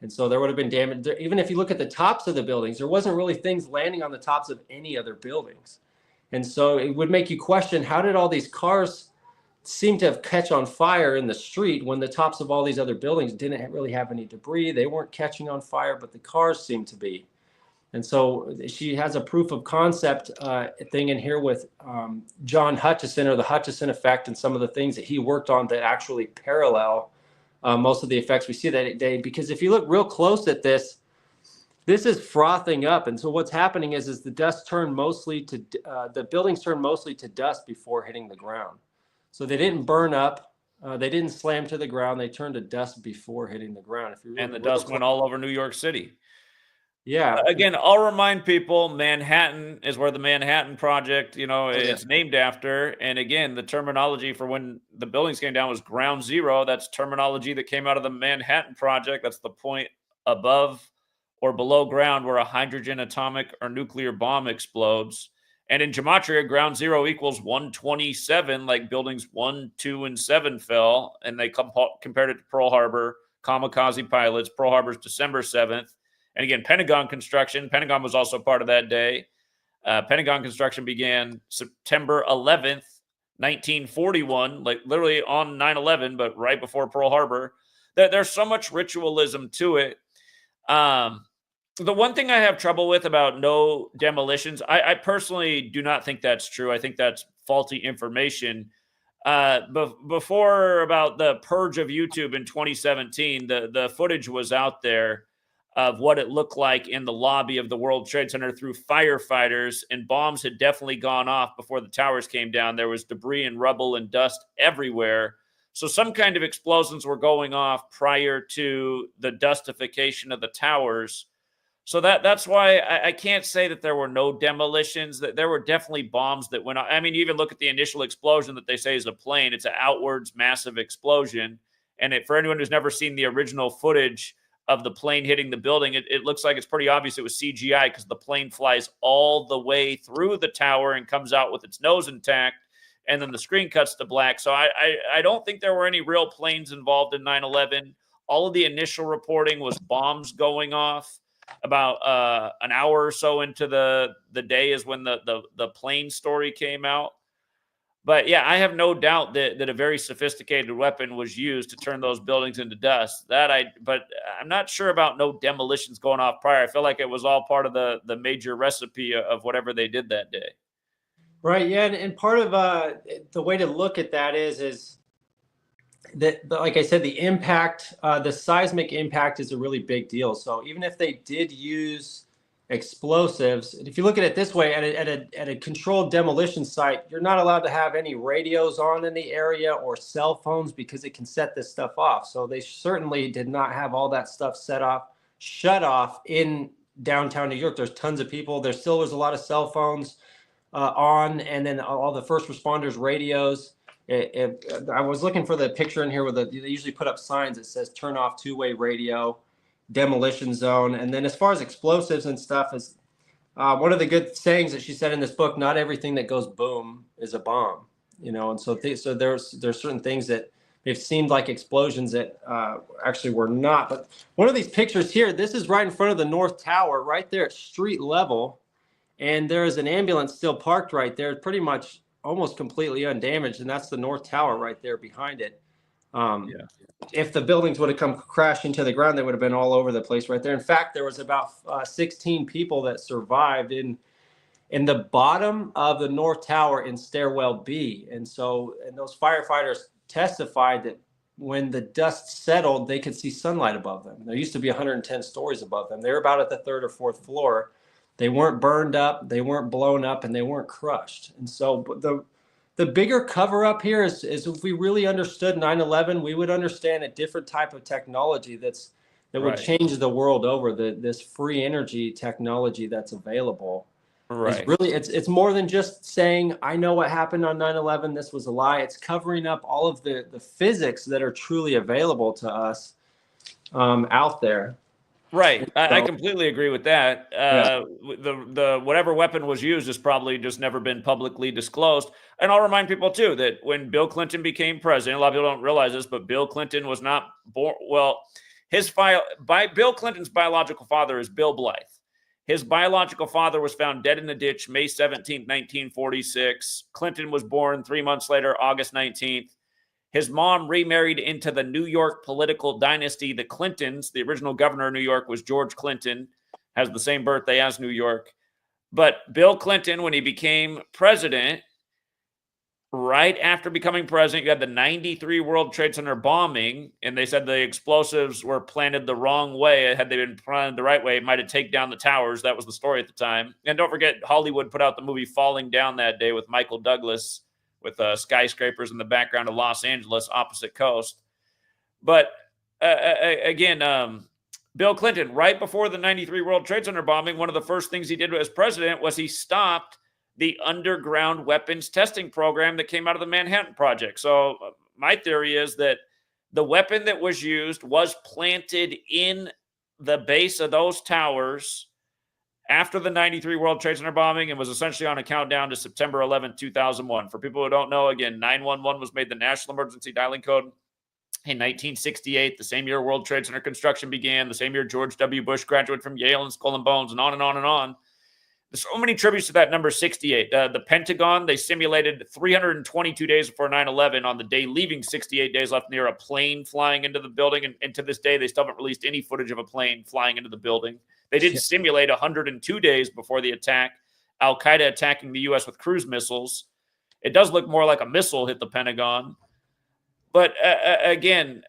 S2: And so there would have been damage. Even if you look at the tops of the buildings, there wasn't really things landing on the tops of any other buildings. And so it would make you question, how did all these cars seem to have catch on fire in the street when the tops of all these other buildings didn't really have any debris? They weren't catching on fire, but the cars seemed to be. And so she has a proof of concept thing in here with John Hutchison, or the Hutchison effect, and some of the things that he worked on that actually parallel most of the effects we see that day. Because if you look real close at this is frothing up. And so what's happening is the dust turned mostly to, the buildings turned mostly to dust before hitting the ground. So they didn't burn up. They didn't slam to the ground. They turned to dust before hitting the ground. If you
S1: And the dust went all over New York City.
S2: Yeah.
S1: Again, I'll remind people, Manhattan is where the Manhattan Project, it's named after. And again, the terminology for when the buildings came down was ground zero. That's terminology that came out of the Manhattan Project. That's the point above or below ground where a hydrogen atomic or nuclear bomb explodes. And in Gematria, ground zero equals 127, like buildings 1, 2, and 7 fell. And they compared it to Pearl Harbor, kamikaze pilots. Pearl Harbor's December 7th. And again, Pentagon construction. Pentagon was also part of that day. Pentagon construction began September 11th, 1941, like literally on 9/11, but right before Pearl Harbor. There's so much ritualism to it. The one thing I have trouble with about no demolitions, I personally do not think that's true. I think that's faulty information. Before about the purge of YouTube in 2017, the footage was out there of what it looked like in the lobby of the World Trade Center through firefighters, and bombs had definitely gone off before the towers came down. There was debris and rubble and dust everywhere. So some kind of explosions were going off prior to the dustification of the towers. So that's why I can't say that there were no demolitions. That there were definitely bombs that went off. I mean, you even look at the initial explosion that they say is a plane. It's an outwards massive explosion. And for anyone who's never seen the original footage of the plane hitting the building, it looks like it's pretty obvious it was CGI, because the plane flies all the way through the tower and comes out with its nose intact, and then the screen cuts to black. So I don't think there were any real planes involved in 9/11. All of the initial reporting was bombs going off. About an hour or so into the day is when the plane story came out. But yeah, I have no doubt that a very sophisticated weapon was used to turn those buildings into dust. But I'm not sure about no demolitions going off prior. I feel like it was all part of the major recipe of whatever they did that day.
S2: Right. Yeah. And part of the way to look at that is that, like I said, the impact, the seismic impact is a really big deal. So even if they did use explosives. If you look at it this way, at a controlled demolition site, you're not allowed to have any radios on in the area or cell phones because it can set this stuff off. So they certainly did not have all that stuff shut off in downtown New York. There's tons of people. There still was a lot of cell phones on, and then all the first responders radios. I was looking for the picture in here where they usually put up signs that says turn off two-way radio, demolition zone. And then as far as explosives and stuff, is one of the good sayings that she said in this book, not everything that goes boom is a bomb, and so there's certain things that it seemed like explosions that actually were not. But one of these pictures here, this is right in front of the North Tower, right there at street level. And there is an ambulance still parked right there, pretty much almost completely undamaged. And that's the North Tower right there behind it. If the buildings would have come crashing to the ground, they would have been all over the place right there. In fact, there was about 16 people that survived in the bottom of the North Tower in stairwell B. And those firefighters testified that when the dust settled, they could see sunlight above them. There used to be 110 stories above them. They were about at the 3rd or 4th floor. They weren't burned up, they weren't blown up, and they weren't crushed. And so the bigger cover up here is if we really understood 9/11, we would understand a different type of technology that would change the world over. This free energy technology that's available. Right. It's more than just saying, I know what happened on 9/11. This was a lie. It's covering up all of the physics that are truly available to us out there.
S1: Right. I completely agree with that. The whatever weapon was used has probably just never been publicly disclosed. And I'll remind people too that when Bill Clinton became president, a lot of people don't realize this, but Bill Clinton was not born. Well, Bill Clinton's biological father is Bill Blythe. His biological father was found dead in a ditch May 17th, 1946. Clinton was born 3 months later, August 19th. His mom remarried into the New York political dynasty. The Clintons, the original governor of New York was George Clinton, has the same birthday as New York. But Bill Clinton, when he became president, right after becoming president, you had the 93 World Trade Center bombing, and they said the explosives were planted the wrong way. Had they been planted the right way, it might have taken down the towers. That was the story at the time. And don't forget, Hollywood put out the movie Falling Down that day with Michael Douglas, with skyscrapers in the background of Los Angeles, opposite coast. But again, Bill Clinton, right before the 93 World Trade Center bombing, one of the first things he did as president was he stopped the underground weapons testing program that came out of the Manhattan Project. So my theory is that the weapon that was used was planted in the base of those towers after the 93 World Trade Center bombing and was essentially on a countdown to September 11, 2001. For people who don't know, again, 911 was made the national emergency dialing code in 1968, the same year World Trade Center construction began, the same year George W. Bush graduated from Yale and Skull and Bones, and on and on and on. There's so many tributes to that number 68. The Pentagon, they simulated 322 days before 9/11 on the day leaving 68 days left near a plane flying into the building. And to this day, they still haven't released any footage of a plane flying into the building. They did simulate 102 days before the attack, Al-Qaeda attacking the U.S. with cruise missiles. It does look more like a missile hit the Pentagon. But again,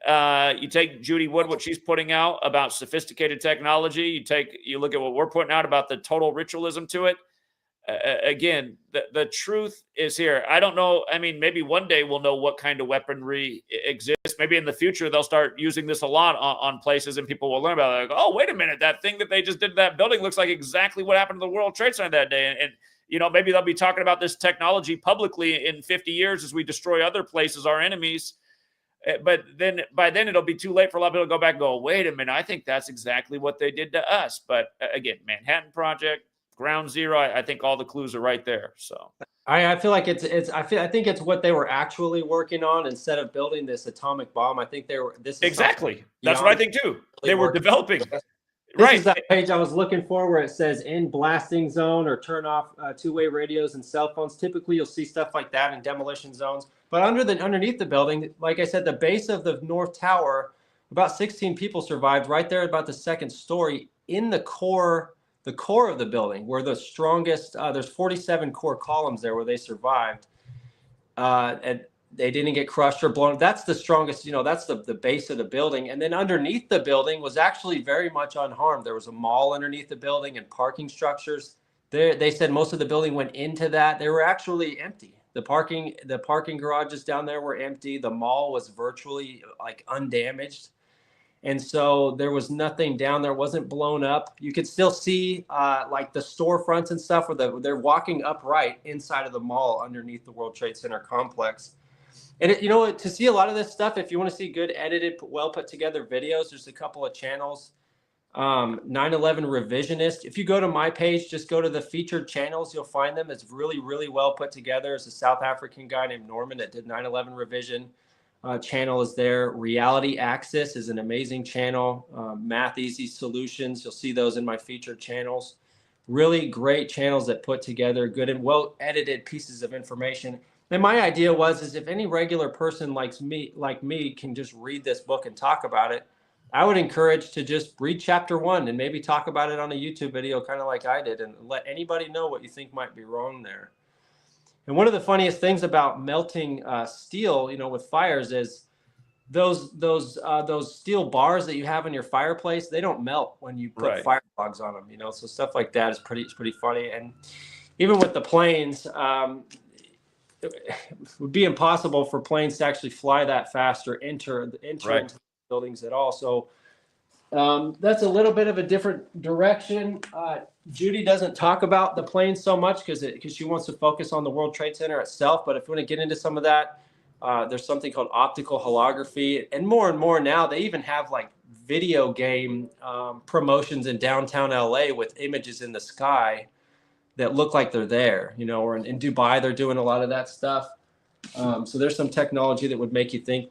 S1: you take Judy Wood, what she's putting out about sophisticated technology. You look at what we're putting out about the total ritualism to it. Again, the truth is here. I don't know. I mean, maybe one day we'll know what kind of weaponry exists. Maybe in the future they'll start using this a lot on places, and people will learn about it. Like, oh, wait a minute, that thing that they just did to that building looks like exactly what happened to the World Trade Center that day. And maybe they'll be talking about this technology publicly in 50 years as we destroy other places, our enemies. But then by then it'll be too late for a lot of people to go back and go, wait a minute, I think that's exactly what they did to us. But again, Manhattan Project, Ground Zero, I think all the clues are right there. So
S2: I feel like I think it's what they were actually working on instead of building this atomic bomb. I think this is
S1: exactly. That's what I think too. They were developing.
S2: This is that page I was looking for where it says in blasting zone or turn off two-way radios and cell phones. Typically, you'll see stuff like that in demolition zones. But underneath the building, like I said, the base of the North Tower, about 16 people survived right there about the second story in the core of the building, where the strongest, there's 47 core columns there where they survived. And They didn't get crushed or blown. That's the strongest, that's the base of the building. And then underneath the building was actually very much unharmed. There was a mall underneath the building and parking structures. They said most of the building went into that. They were actually empty. The parking garages down there were empty. The mall was virtually like undamaged. And so there was nothing down there, wasn't blown up. You could still see like the storefronts and stuff where they're walking upright inside of the mall underneath the World Trade Center complex. And to see a lot of this stuff, if you want to see good edited, well put together videos, there's a couple of channels. 9/11 Revisionist. If you go to my page, just go to the featured channels, you'll find them. It's really, really well put together. It's a South African guy named Norman that did 9/11 Revision. Channel is there. Reality Axis is an amazing channel. Math Easy Solutions. You'll see those in my featured channels. Really great channels that put together good and well edited pieces of information. And my idea is if any regular person like me can just read this book and talk about it, I would encourage to just read chapter 1 and maybe talk about it on a YouTube video, kind of like I did, and let anybody know what you think might be wrong there. And one of the funniest things about melting steel, with fires is those steel bars that you have in your fireplace, they don't melt when you put fire logs on them, so stuff like that is pretty funny. And even with the planes, it would be impossible for planes to actually fly that fast or enter into buildings at all. So that's a little bit of a different direction. Judy doesn't talk about the planes so much because she wants to focus on the World Trade Center itself. But if you want to get into some of that, there's something called optical holography, and more now they even have like video game promotions in downtown LA with images in the sky that look like they're there, or in Dubai, they're doing a lot of that stuff. So there's some technology that would make you think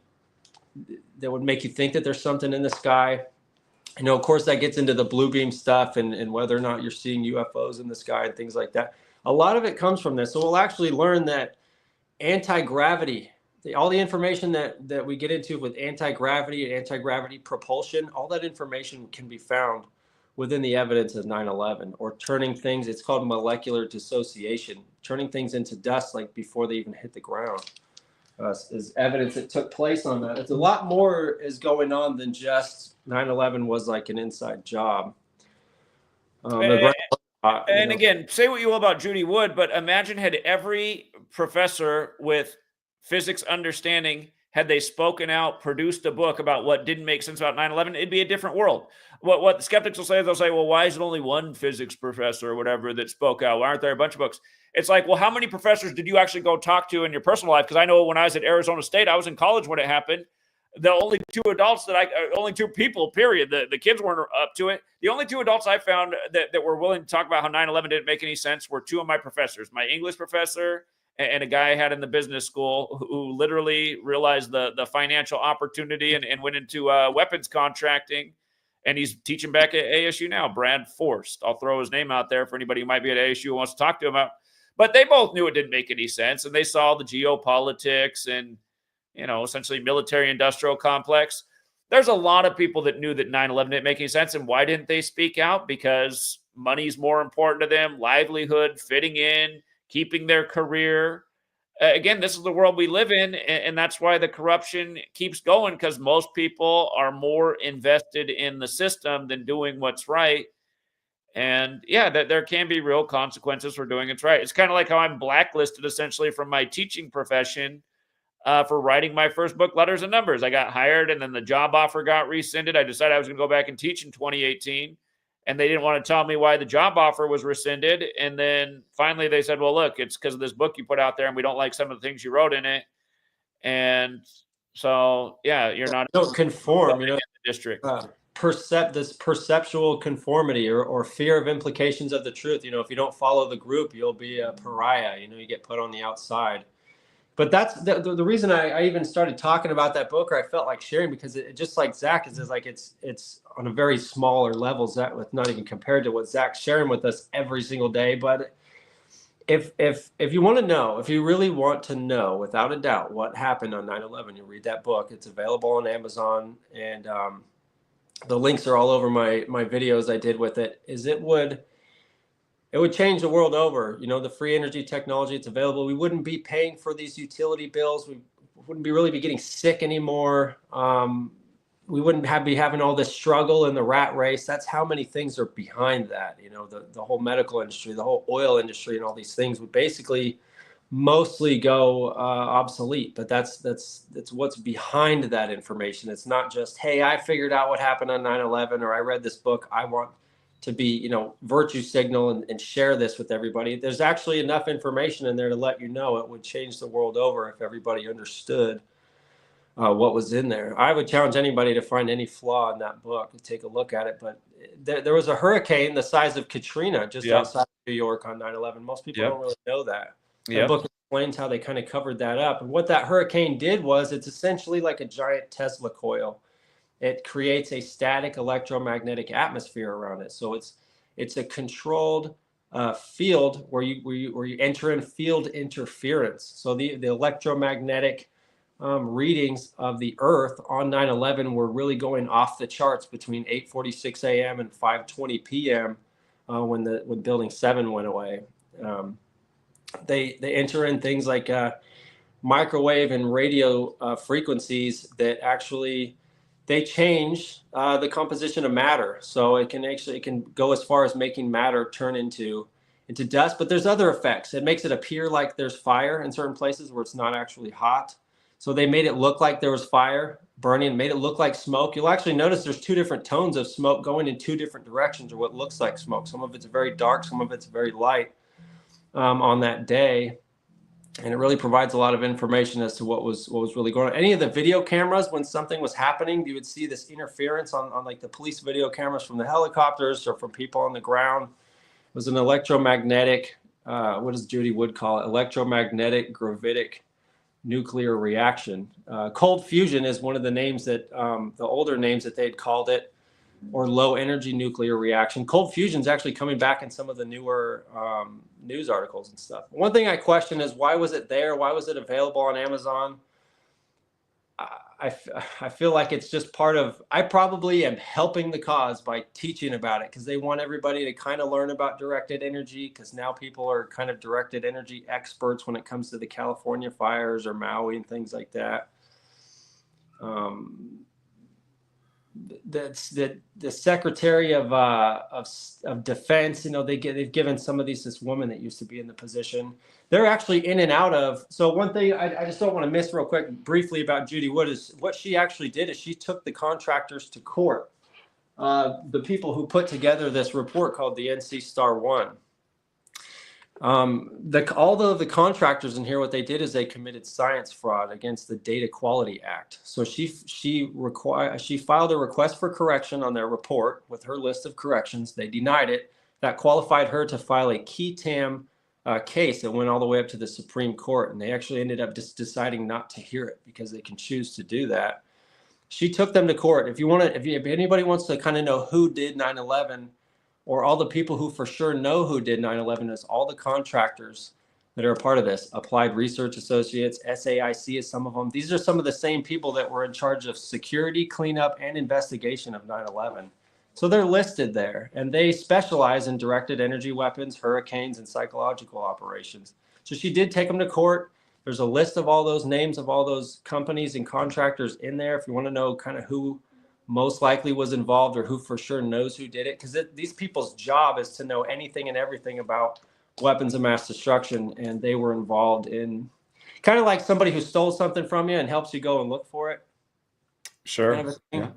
S2: that there's something in the sky. Of course, that gets into the blue beam stuff and whether or not you're seeing UFOs in the sky and things like that. A lot of it comes from this. So we'll actually learn that anti-gravity, all the information that we get into with anti-gravity and anti-gravity propulsion, all that information can be found within the evidence of 9/11, or turning things, it's called molecular dissociation, turning things into dust like before they even hit the ground. Is evidence that took place on that. It's a lot more is going on than just 9/11 was like an inside job.
S1: And again, say what you will about Judy Wood, but imagine had every professor with physics understanding, had they spoken out, produced a book about what didn't make sense about 9/11, it'd be a different world. What the skeptics will say is they'll say, well, why is it only one physics professor or whatever that spoke out? Why aren't there a bunch of books? It's like, well, how many professors did you actually go talk to in your personal life? Because I know when I was at Arizona State, I was in college when it happened. The only only two people, period. The kids weren't up to it. The only two adults I found that were willing to talk about how 9/11 didn't make any sense were two of my professors, my English professor and a guy I had in the business school who literally realized the financial opportunity and went into weapons contracting. And he's teaching back at ASU now, Brad Forst. I'll throw his name out there for anybody who might be at ASU who wants to talk to him about. But they both knew it didn't make any sense. And they saw the geopolitics and, essentially military-industrial complex. There's a lot of people that knew that 9/11 didn't make any sense. And why didn't they speak out? Because money's more important to them, livelihood, fitting in, keeping their career. Again, this is the world we live in, and that's why the corruption keeps going, because most people are more invested in the system than doing what's right. And yeah, there can be real consequences for doing it right. It's kind of like how I'm blacklisted essentially from my teaching profession for writing my first book, Letters and Numbers. I got hired, and then the job offer got rescinded. I decided I was going to go back and teach in 2018. And they didn't want to tell me why the job offer was rescinded. And then finally they said, well, look, it's because of this book you put out there and we don't like some of the things you wrote in it. And so, yeah, you're not.
S2: Don't conform,
S1: in the district.
S2: This perceptual conformity or fear of implications of the truth. If you don't follow the group, you'll be a pariah. You get put on the outside. But that's the reason I even started talking about that book, or I felt like sharing, because it just like Zach is like it's on a very smaller level, Zach, with not even compared to what Zach's sharing with us every single day. But if you want to know, if you really want to know without a doubt what happened on 9/11, you read that book. It's available on Amazon, and the links are all over my videos I did with it. It would change the world over. The free energy technology, it's available. We wouldn't be paying for these utility bills. wouldn't really be getting sick anymore. We wouldn't be having all this struggle in the rat race. That's how many things are behind that. You know, the whole medical industry, the whole oil industry, and all these things would basically mostly go obsolete. But that's what's behind that information. It's not just, hey, I figured out what happened on 9/11, or I read this book, I want to be, you know, virtue signal and share this with everybody. There's actually enough information in there to let you know it would change the world over if everybody understood what was in there. I would challenge anybody to find any flaw in that book and take a look at it. But there was a hurricane the size of Katrina just outside of New York on 9/11. Most people don't really know that. The book explains how they kind of covered that up. And what that hurricane did was, it's essentially like a giant Tesla coil. It creates a static electromagnetic atmosphere around it. So it's a controlled field where you enter in field interference. So the electromagnetic readings of the Earth on 9/11 were really going off the charts between 8:46 a.m. and 5:20 p.m. When Building 7 went away. They enter in things like microwave and radio frequencies that actually they change the composition of matter. So it can go as far as making matter turn into dust. But there's other effects. It makes it appear like there's fire in certain places where it's not actually hot. So they made it look like there was fire burning, made it look like smoke. You'll actually notice there's two different tones of smoke going in two different directions, or what looks like smoke. Some of it's very dark, some of it's very light on that day. And it really provides a lot of information as to what was really going on. Any of the video cameras, when something was happening, you would see this interference on like the police video cameras from the helicopters or from people on the ground. It was an electromagnetic, what does Judy Wood call it? Electromagnetic gravitic nuclear reaction. Cold fusion is one of the names that, the older names that they'd called it, or low energy nuclear reaction. Cold fusion is actually coming back in some of the newer news articles and stuff. One thing I question is, why was it there? Why was it available on Amazon? I feel like it's just part of, I probably am helping the cause by teaching about it, because they want everybody to kind of learn about directed energy, because now people are kind of directed energy experts when it comes to the California fires or Maui and things like that. The Secretary of Defense, you know, they've given some of this woman that used to be in the position. They're actually in and out of. So one thing I just don't want to miss real quick, briefly, about Judy Wood is what she actually did is she took the contractors to court. The people who put together this report called the NC Star 1. All of the contractors in here, what they did is they committed science fraud against the Data Quality Act. So she filed a request for correction on their report with her list of corrections. They denied it. That qualified her to file a key tam case that went all the way up to the Supreme Court, and they actually ended up just deciding not to hear it because they can choose to do that. She took them to court. If anybody wants to kind of know who did 9/11, or all the people who for sure know who did 9/11, is all the contractors that are a part of this. Applied Research Associates, SAIC is some of them. These are some of the same people that were in charge of security, cleanup, and investigation of 9/11. So they're listed there, and they specialize in directed energy weapons, hurricanes, and psychological operations. So she did take them to court. There's a list of all those names of all those companies and contractors in there if you want to know kind of who most likely was involved or who for sure knows who did it. Because these people's job is to know anything and everything about weapons of mass destruction, and they were involved in kind of like somebody who stole something from you and helps you go and look for it.
S1: Sure.
S2: Kind of a thing.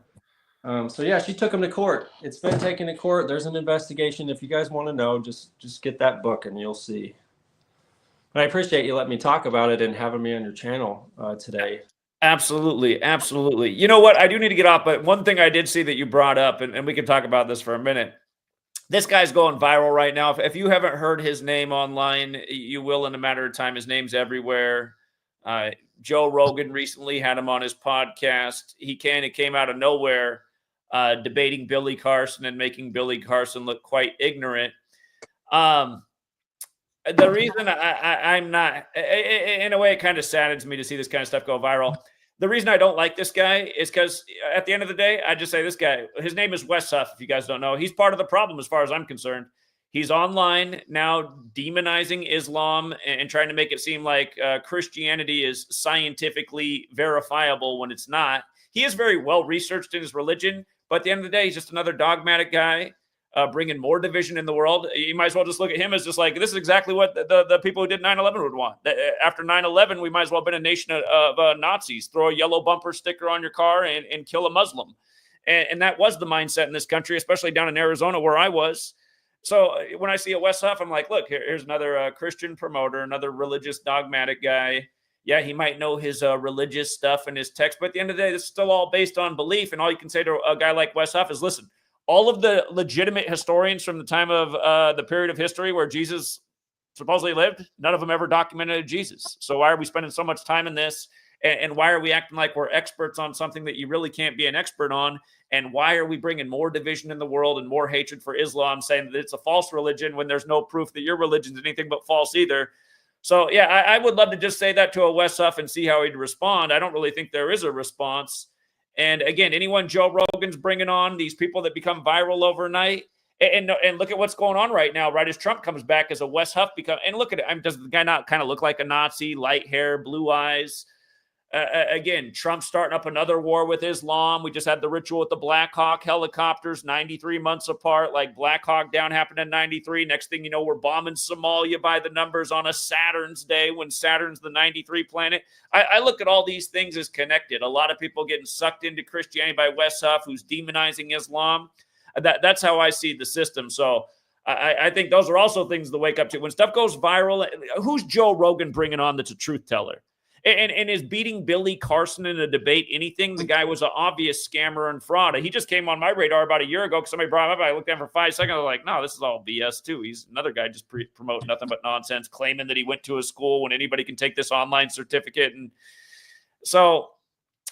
S2: So yeah, she took them to court. It's been taken to court. There's an investigation. If you guys want to know, just get that book and you'll see. But I appreciate you letting me talk about it and having me on your channel today.
S1: Absolutely. Absolutely. You know what? I do need to get off, but one thing I did see that you brought up, and we can talk about this for a minute. This guy's going viral right now. If you haven't heard his name online, you will in a matter of time. His name's everywhere. Joe Rogan recently had him on his podcast. He came out of nowhere debating Billy Carson and making Billy Carson look quite ignorant. The reason I'm not, in a way, it kind of saddens me to see this kind of stuff go viral. The reason I don't like this guy is because at the end of the day, I just say this guy, his name is Wes Huff, if you guys don't know. He's part of the problem as far as I'm concerned. He's online now demonizing Islam and trying to make it seem like Christianity is scientifically verifiable when it's not. He is very well researched in his religion, but at the end of the day, he's just another dogmatic guy bringing more division in the world. You might as well just look at him as just like, this is exactly what the people who did 9/11 would want. After 9/11, we might as well have been a nation of Nazis. Throw a yellow bumper sticker on your car and kill a Muslim. And that was the mindset in this country, especially down in Arizona where I was. So when I see a Wes Huff, I'm like, look, here's another Christian promoter, another religious dogmatic guy. Yeah, he might know his religious stuff and his text, but at the end of the day, this is still all based on belief. And all you can say to a guy like Wes Huff is, listen, all of the legitimate historians from the time of the period of history where Jesus supposedly lived, none of them ever documented Jesus. So why are we spending so much time in this? And why are we acting like we're experts on something that you really can't be an expert on? And why are we bringing more division in the world and more hatred for Islam, saying that it's a false religion when there's no proof that your religion's anything but false either? So, yeah, I would love to just say that to a Wes Huff and see how he'd respond. I don't really think there is a response. And again, anyone Joe Rogan's bringing on, these people that become viral overnight, and look at what's going on right now, right as Trump comes back as a Wes Huff and look at it. Does the guy not kind of look like a Nazi, light hair, blue eyes? Again, Trump's starting up another war with Islam. We just had the ritual with the Black Hawk helicopters 93 months apart. Like Black Hawk down happened in 93. Next thing you know, we're bombing Somalia by the numbers on a Saturn's day when Saturn's the 93 planet. I look at all these things as connected. A lot of people getting sucked into Christianity by Wes Huff, who's demonizing Islam. That's how I see the system. So I think those are also things to wake up to. When stuff goes viral, who's Joe Rogan bringing on that's a truth teller? And is beating Billy Carson in a debate anything? The guy was an obvious scammer and fraud. He just came on my radar about a year ago because somebody brought him up. I looked at him for 5 seconds. I was like, no, this is all BS too. He's another guy just promoting nothing but nonsense, claiming that he went to a school when anybody can take this online certificate. And so,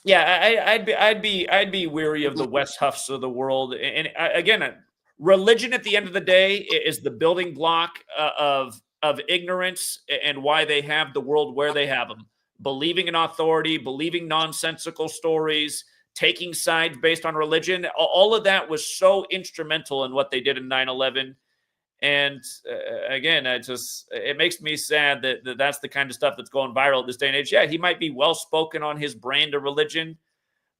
S1: yeah, I'd be weary of the Wes Huffs of the world. And again, religion at the end of the day is the building block of ignorance and why they have the world where they have them. Believing in authority, believing nonsensical stories, taking sides based on religion. All of that was so instrumental in what they did in 9/11. And again, it makes me sad that that's the kind of stuff that's going viral at this day and age. Yeah, he might be well-spoken on his brand of religion,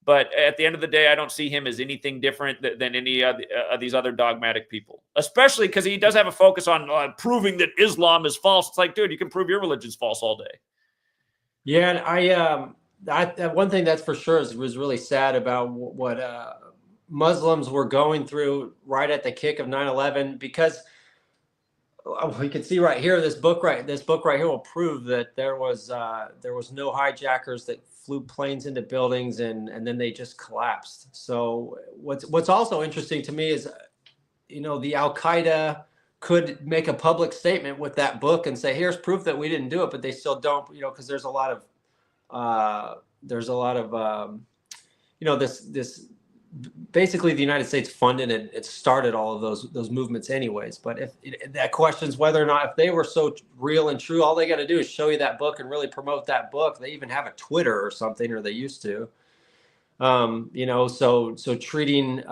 S1: but at the end of the day, I don't see him as anything different than any of these other dogmatic people, especially because he does have a focus on proving that Islam is false. It's like, dude, you can prove your religion's false all day.
S2: Yeah, and I one thing that's for sure was really sad about what Muslims were going through right at the kick of 9/11, because we can see right here, this book right here will prove that there was no hijackers that flew planes into buildings and then they just collapsed. So what's also interesting to me is, the Al-Qaeda could make a public statement with that book and say, here's proof that we didn't do it, but they still don't, because there's a lot of this basically the United States funded and it started all of those movements anyways. But if that questions whether or not, if they were so real and true, all they got to do is show you that book and really promote that book. They even have a Twitter or something, or they used to, so treating,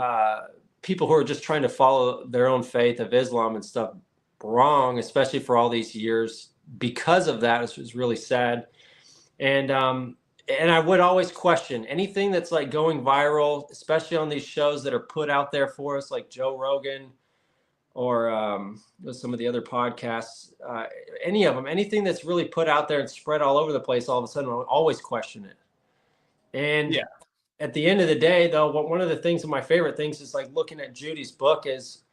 S2: people who are just trying to follow their own faith of Islam and stuff wrong, especially for all these years, because of that is really sad. And I would always question anything that's like going viral, especially on these shows that are put out there for us, like Joe Rogan or some of the other podcasts, any of them, anything that's really put out there and spread all over the place, all of a sudden I'll always question it. And yeah. At the end of the day, though, one of the things, of my favorite things is like looking at Judy's book is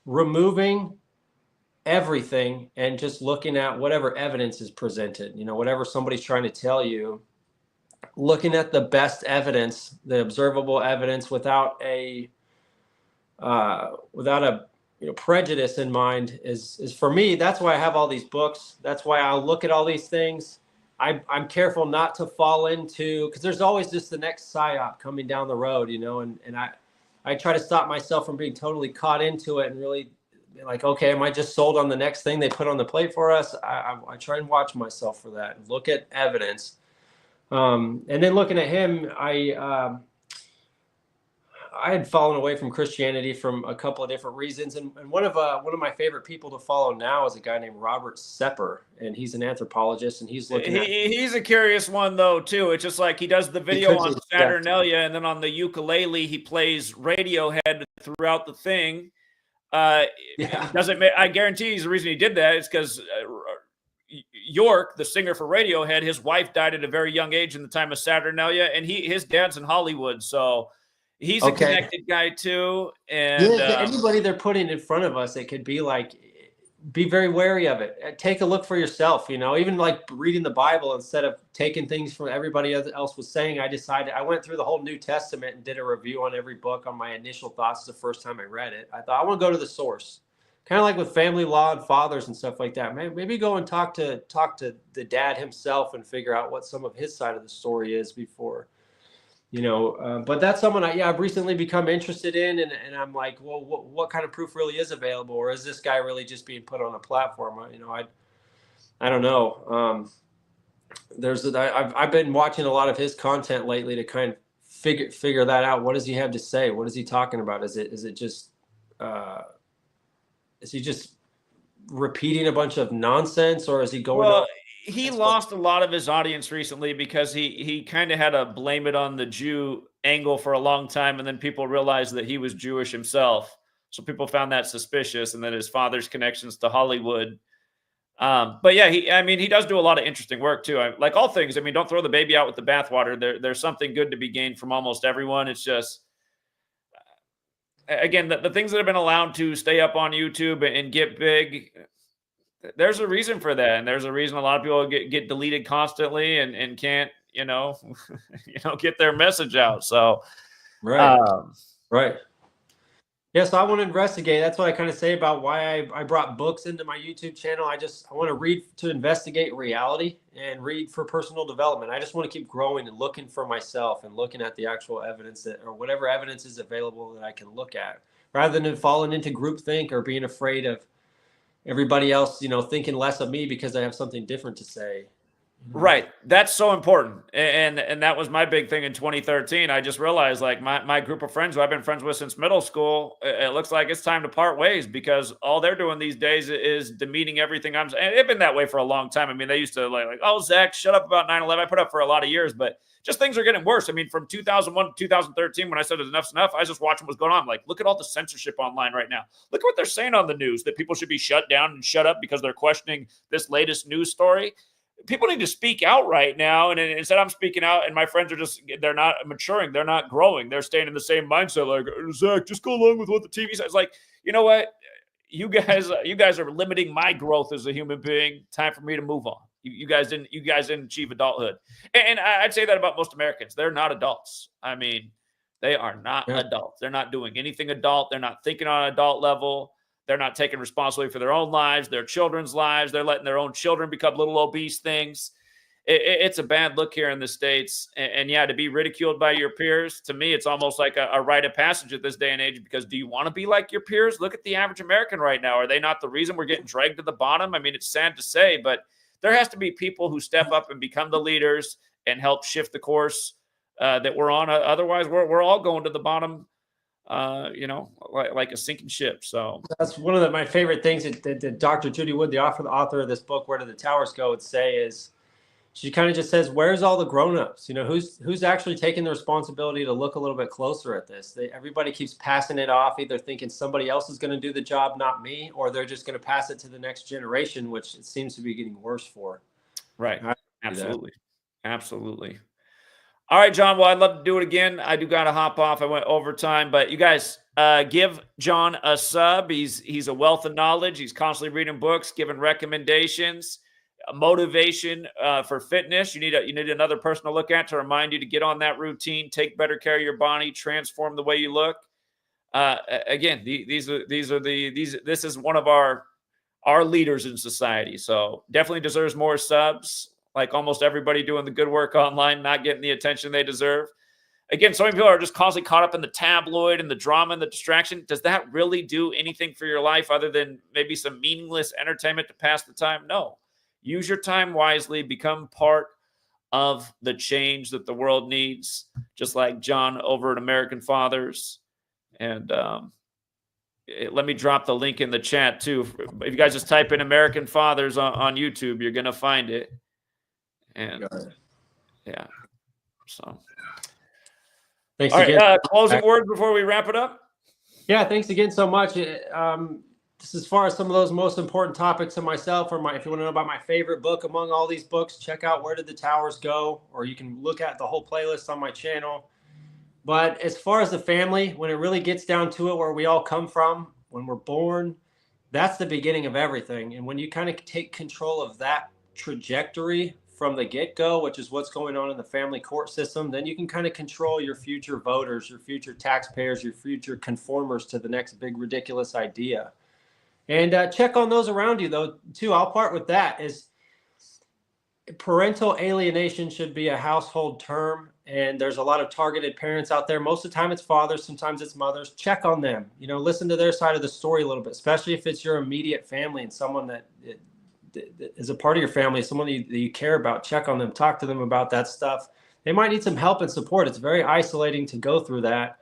S2: removing everything and just looking at whatever evidence is presented, whatever somebody's trying to tell you, looking at the best evidence, the observable evidence without a prejudice in mind is for me. That's why I have all these books. That's why I look at all these things. I'm careful not to fall into, because there's always just the next psyop coming down the road, and I try to stop myself from being totally caught into it and really be like, okay, am I just sold on the next thing they put on the plate for us? I try and watch myself for that and look at evidence. And then looking at him, I had fallen away from Christianity from a couple of different reasons, and one of my favorite people to follow now is a guy named Robert Sepper, and he's an anthropologist, and he's looking at
S1: He's a curious one though too. It's just like he does the video on Saturnalia, and then on the ukulele he plays Radiohead throughout the thing. Doesn't I guarantee the reason he did that is because York, the singer for Radiohead, his wife died at a very young age in the time of Saturnalia, and his dad's in Hollywood, so he's a connected guy too. And
S2: anybody they're putting in front of us, it could be like, be very wary of it. Take a look for yourself, even like reading the Bible instead of taking things from everybody else was saying. I went through the whole New Testament and did a review on every book on my initial thoughts the first time I read it. I thought I want to go to the source, kind of like with family law and fathers and stuff like that. Maybe go and talk to the dad himself and figure out what some of his side of the story is before. But that's someone I've recently become interested in, and I'm like, well, what kind of proof really is available, or is this guy really just being put on a platform? I don't know. I've been watching a lot of his content lately to kind of figure that out. What does he have to say? What is he talking about? Is he just repeating a bunch of nonsense, or is he going?
S1: Well, he lost a lot of his audience recently because he kind of had a blame it on the Jew angle for a long time, and then people realized that he was Jewish himself, so people found that suspicious, and then his father's connections to Hollywood. But yeah, he does do a lot of interesting work too. Like all things, don't throw the baby out with the bathwater. There's something good to be gained from almost everyone. It's just, again, the things that have been allowed to stay up on YouTube and get big, there's a reason for that, and there's a reason a lot of people get deleted constantly and can't get their message out. So
S2: right. Yeah, so I want to investigate. That's what I kind of say about why I brought books into my YouTube channel. I want to read to investigate reality and read for personal development. I just want to keep growing and looking for myself and looking at the actual evidence or whatever evidence is available that I can look at, rather than falling into groupthink or being afraid of everybody else, thinking less of me because I have something different to say.
S1: Right. That's so important. And that was my big thing in 2013. I just realized, like, my group of friends who I've been friends with since middle school, it looks like it's time to part ways, because all they're doing these days is demeaning everything I'm saying. It's been that way for a long time. They used to like, oh, Zach, shut up about 9/11. I put up for a lot of years, but just things are getting worse. From 2001 to 2013, when I said enough's enough, I was just watching what's going on. Like, look at all the censorship online right now. Look at what they're saying on the news, that people should be shut down and shut up because they're questioning this latest news story. People need to speak out right now. And instead I'm speaking out, and my friends they're not maturing. They're not growing. They're staying in the same mindset. Like, Zach, just go along with what the TV says. It's like, you know what? You guys are limiting my growth as a human being. Time for me to move on. You guys didn't achieve adulthood. And I'd say that about most Americans. They're not adults. They are not adults. They're not doing anything adult. They're not thinking on an adult level. They're not taking responsibility for their own lives, their children's lives. They're letting their own children become little obese things. It's a bad look here in the States. And yeah, to be ridiculed by your peers, to me, it's almost like a rite of passage at this day and age, because do you want to be like your peers? Look at the average American right now. Are they not the reason we're getting dragged to the bottom? It's sad to say, but there has to be people who step up and become the leaders and help shift the course that we're on. Otherwise, we're all going to the bottom. Like a sinking ship. So
S2: that's one of my favorite things that Dr. Judy Wood, the author of this book, Where Do the Towers Go, would say is, she kind of just says, where's all the grown-ups? Who's actually taking the responsibility to look a little bit closer at this? Everybody keeps passing it off, either thinking somebody else is going to do the job, not me, or they're just going to pass it to the next generation, which it seems to be getting worse for.
S1: Right. Absolutely. All right, John. Well, I'd love to do it again. I do got to hop off. I went overtime, but you guys give John a sub. He's a wealth of knowledge. He's constantly reading books, giving recommendations, motivation for fitness. You need another person to look at to remind you to get on that routine, take better care of your body, transform the way you look. Again, this is one of our leaders in society. So definitely deserves more subs. Like almost everybody doing the good work online, not getting the attention they deserve. Again, so many people are just constantly caught up in the tabloid and the drama and the distraction. Does that really do anything for your life other than maybe some meaningless entertainment to pass the time? No. Use your time wisely. Become part of the change that the world needs, just like John over at American Fathers. And let me drop the link in the chat too. If you guys just type in American Fathers on YouTube, you're going to find it. And yeah, so.
S2: Thanks
S1: All
S2: again.
S1: right, closing words before we wrap it up?
S2: Yeah, thanks again so much. Just as far as some of those most important topics of myself, or if you want to know about my favorite book among all these books, check out Where Did the Towers Go? Or you can look at the whole playlist on my channel. But as far as the family, when it really gets down to it, where we all come from, when we're born, that's the beginning of everything. And when you kind of take control of that trajectory from the get-go, which is what's going on in the family court system, then you can kind of control your future voters, your future taxpayers, your future conformers to the next big ridiculous idea. And check on those around you, though, too. I'll part with that. Is parental alienation should be a household term, and there's a lot of targeted parents out there. Most of the time it's fathers, sometimes it's mothers. Check on them, listen to their side of the story a little bit, especially if it's your immediate family and someone that is a part of your family, someone that you care about. Check on them, talk to them about that stuff. They might need some help and support. It's very isolating to go through that.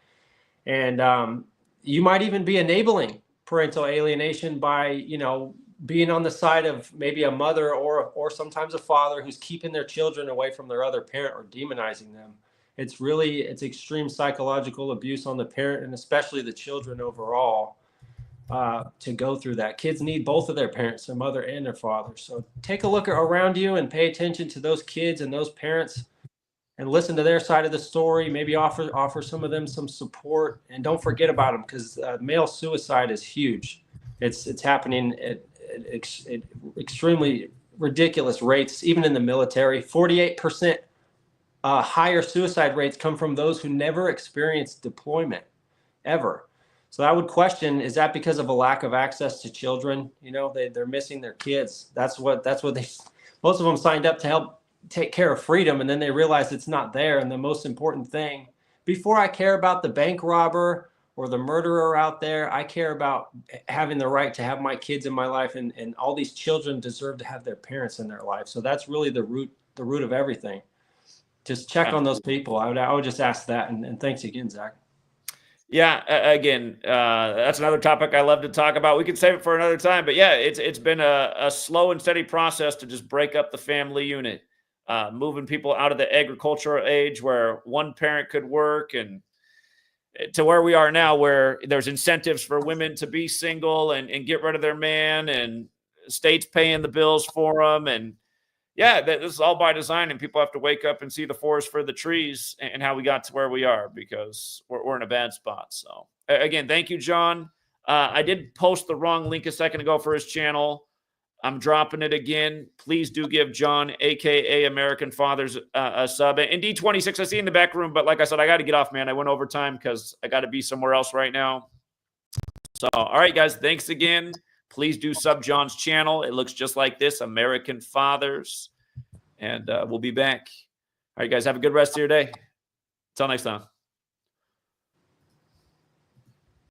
S2: And you might even be enabling parental alienation by, being on the side of maybe a mother or sometimes a father who's keeping their children away from their other parent or demonizing them. It's extreme psychological abuse on the parent and especially the children overall to go through that. Kids need both of their parents, their mother and their father. So take a look around you and pay attention to those kids and those parents and listen to their side of the story. Maybe offer some of them some support, and don't forget about them, because male suicide is huge. It's happening at extremely ridiculous rates, even in the military. 48% higher suicide rates come from those who never experienced deployment ever. So I would question, is that because of a lack of access to children? They're missing their kids. That's what most of them signed up to help take care of freedom, and then they realize it's not there. And the most important thing, before I care about the bank robber or the murderer out there, I care about having the right to have my kids in my life, and all these children deserve to have their parents in their life. So that's really the root of everything. Just check on those people. I would just ask that, and thanks again, Zach.
S1: Yeah, again, that's another topic I love to talk about. We could save it for another time, but yeah, it's been a slow and steady process to just break up the family unit, moving people out of the agricultural age where one parent could work, and to where we are now, where there's incentives for women to be single and get rid of their man, and states paying the bills for them. And yeah, this is all by design, and people have to wake up and see the forest for the trees and how we got to where we are, because we're in a bad spot. So again, thank you, John. I did post the wrong link a second ago for his channel. I'm dropping it again. Please do give John, a.k.a. American Fathers, a sub. And D26, I see in the back room, but like I said, I got to get off, man. I went over time because I got to be somewhere else right now. So, all right, guys, thanks again. Please do sub John's channel. It looks just like this, American Fathers. And we'll be back. All right, guys, have a good rest of your day. Until next time.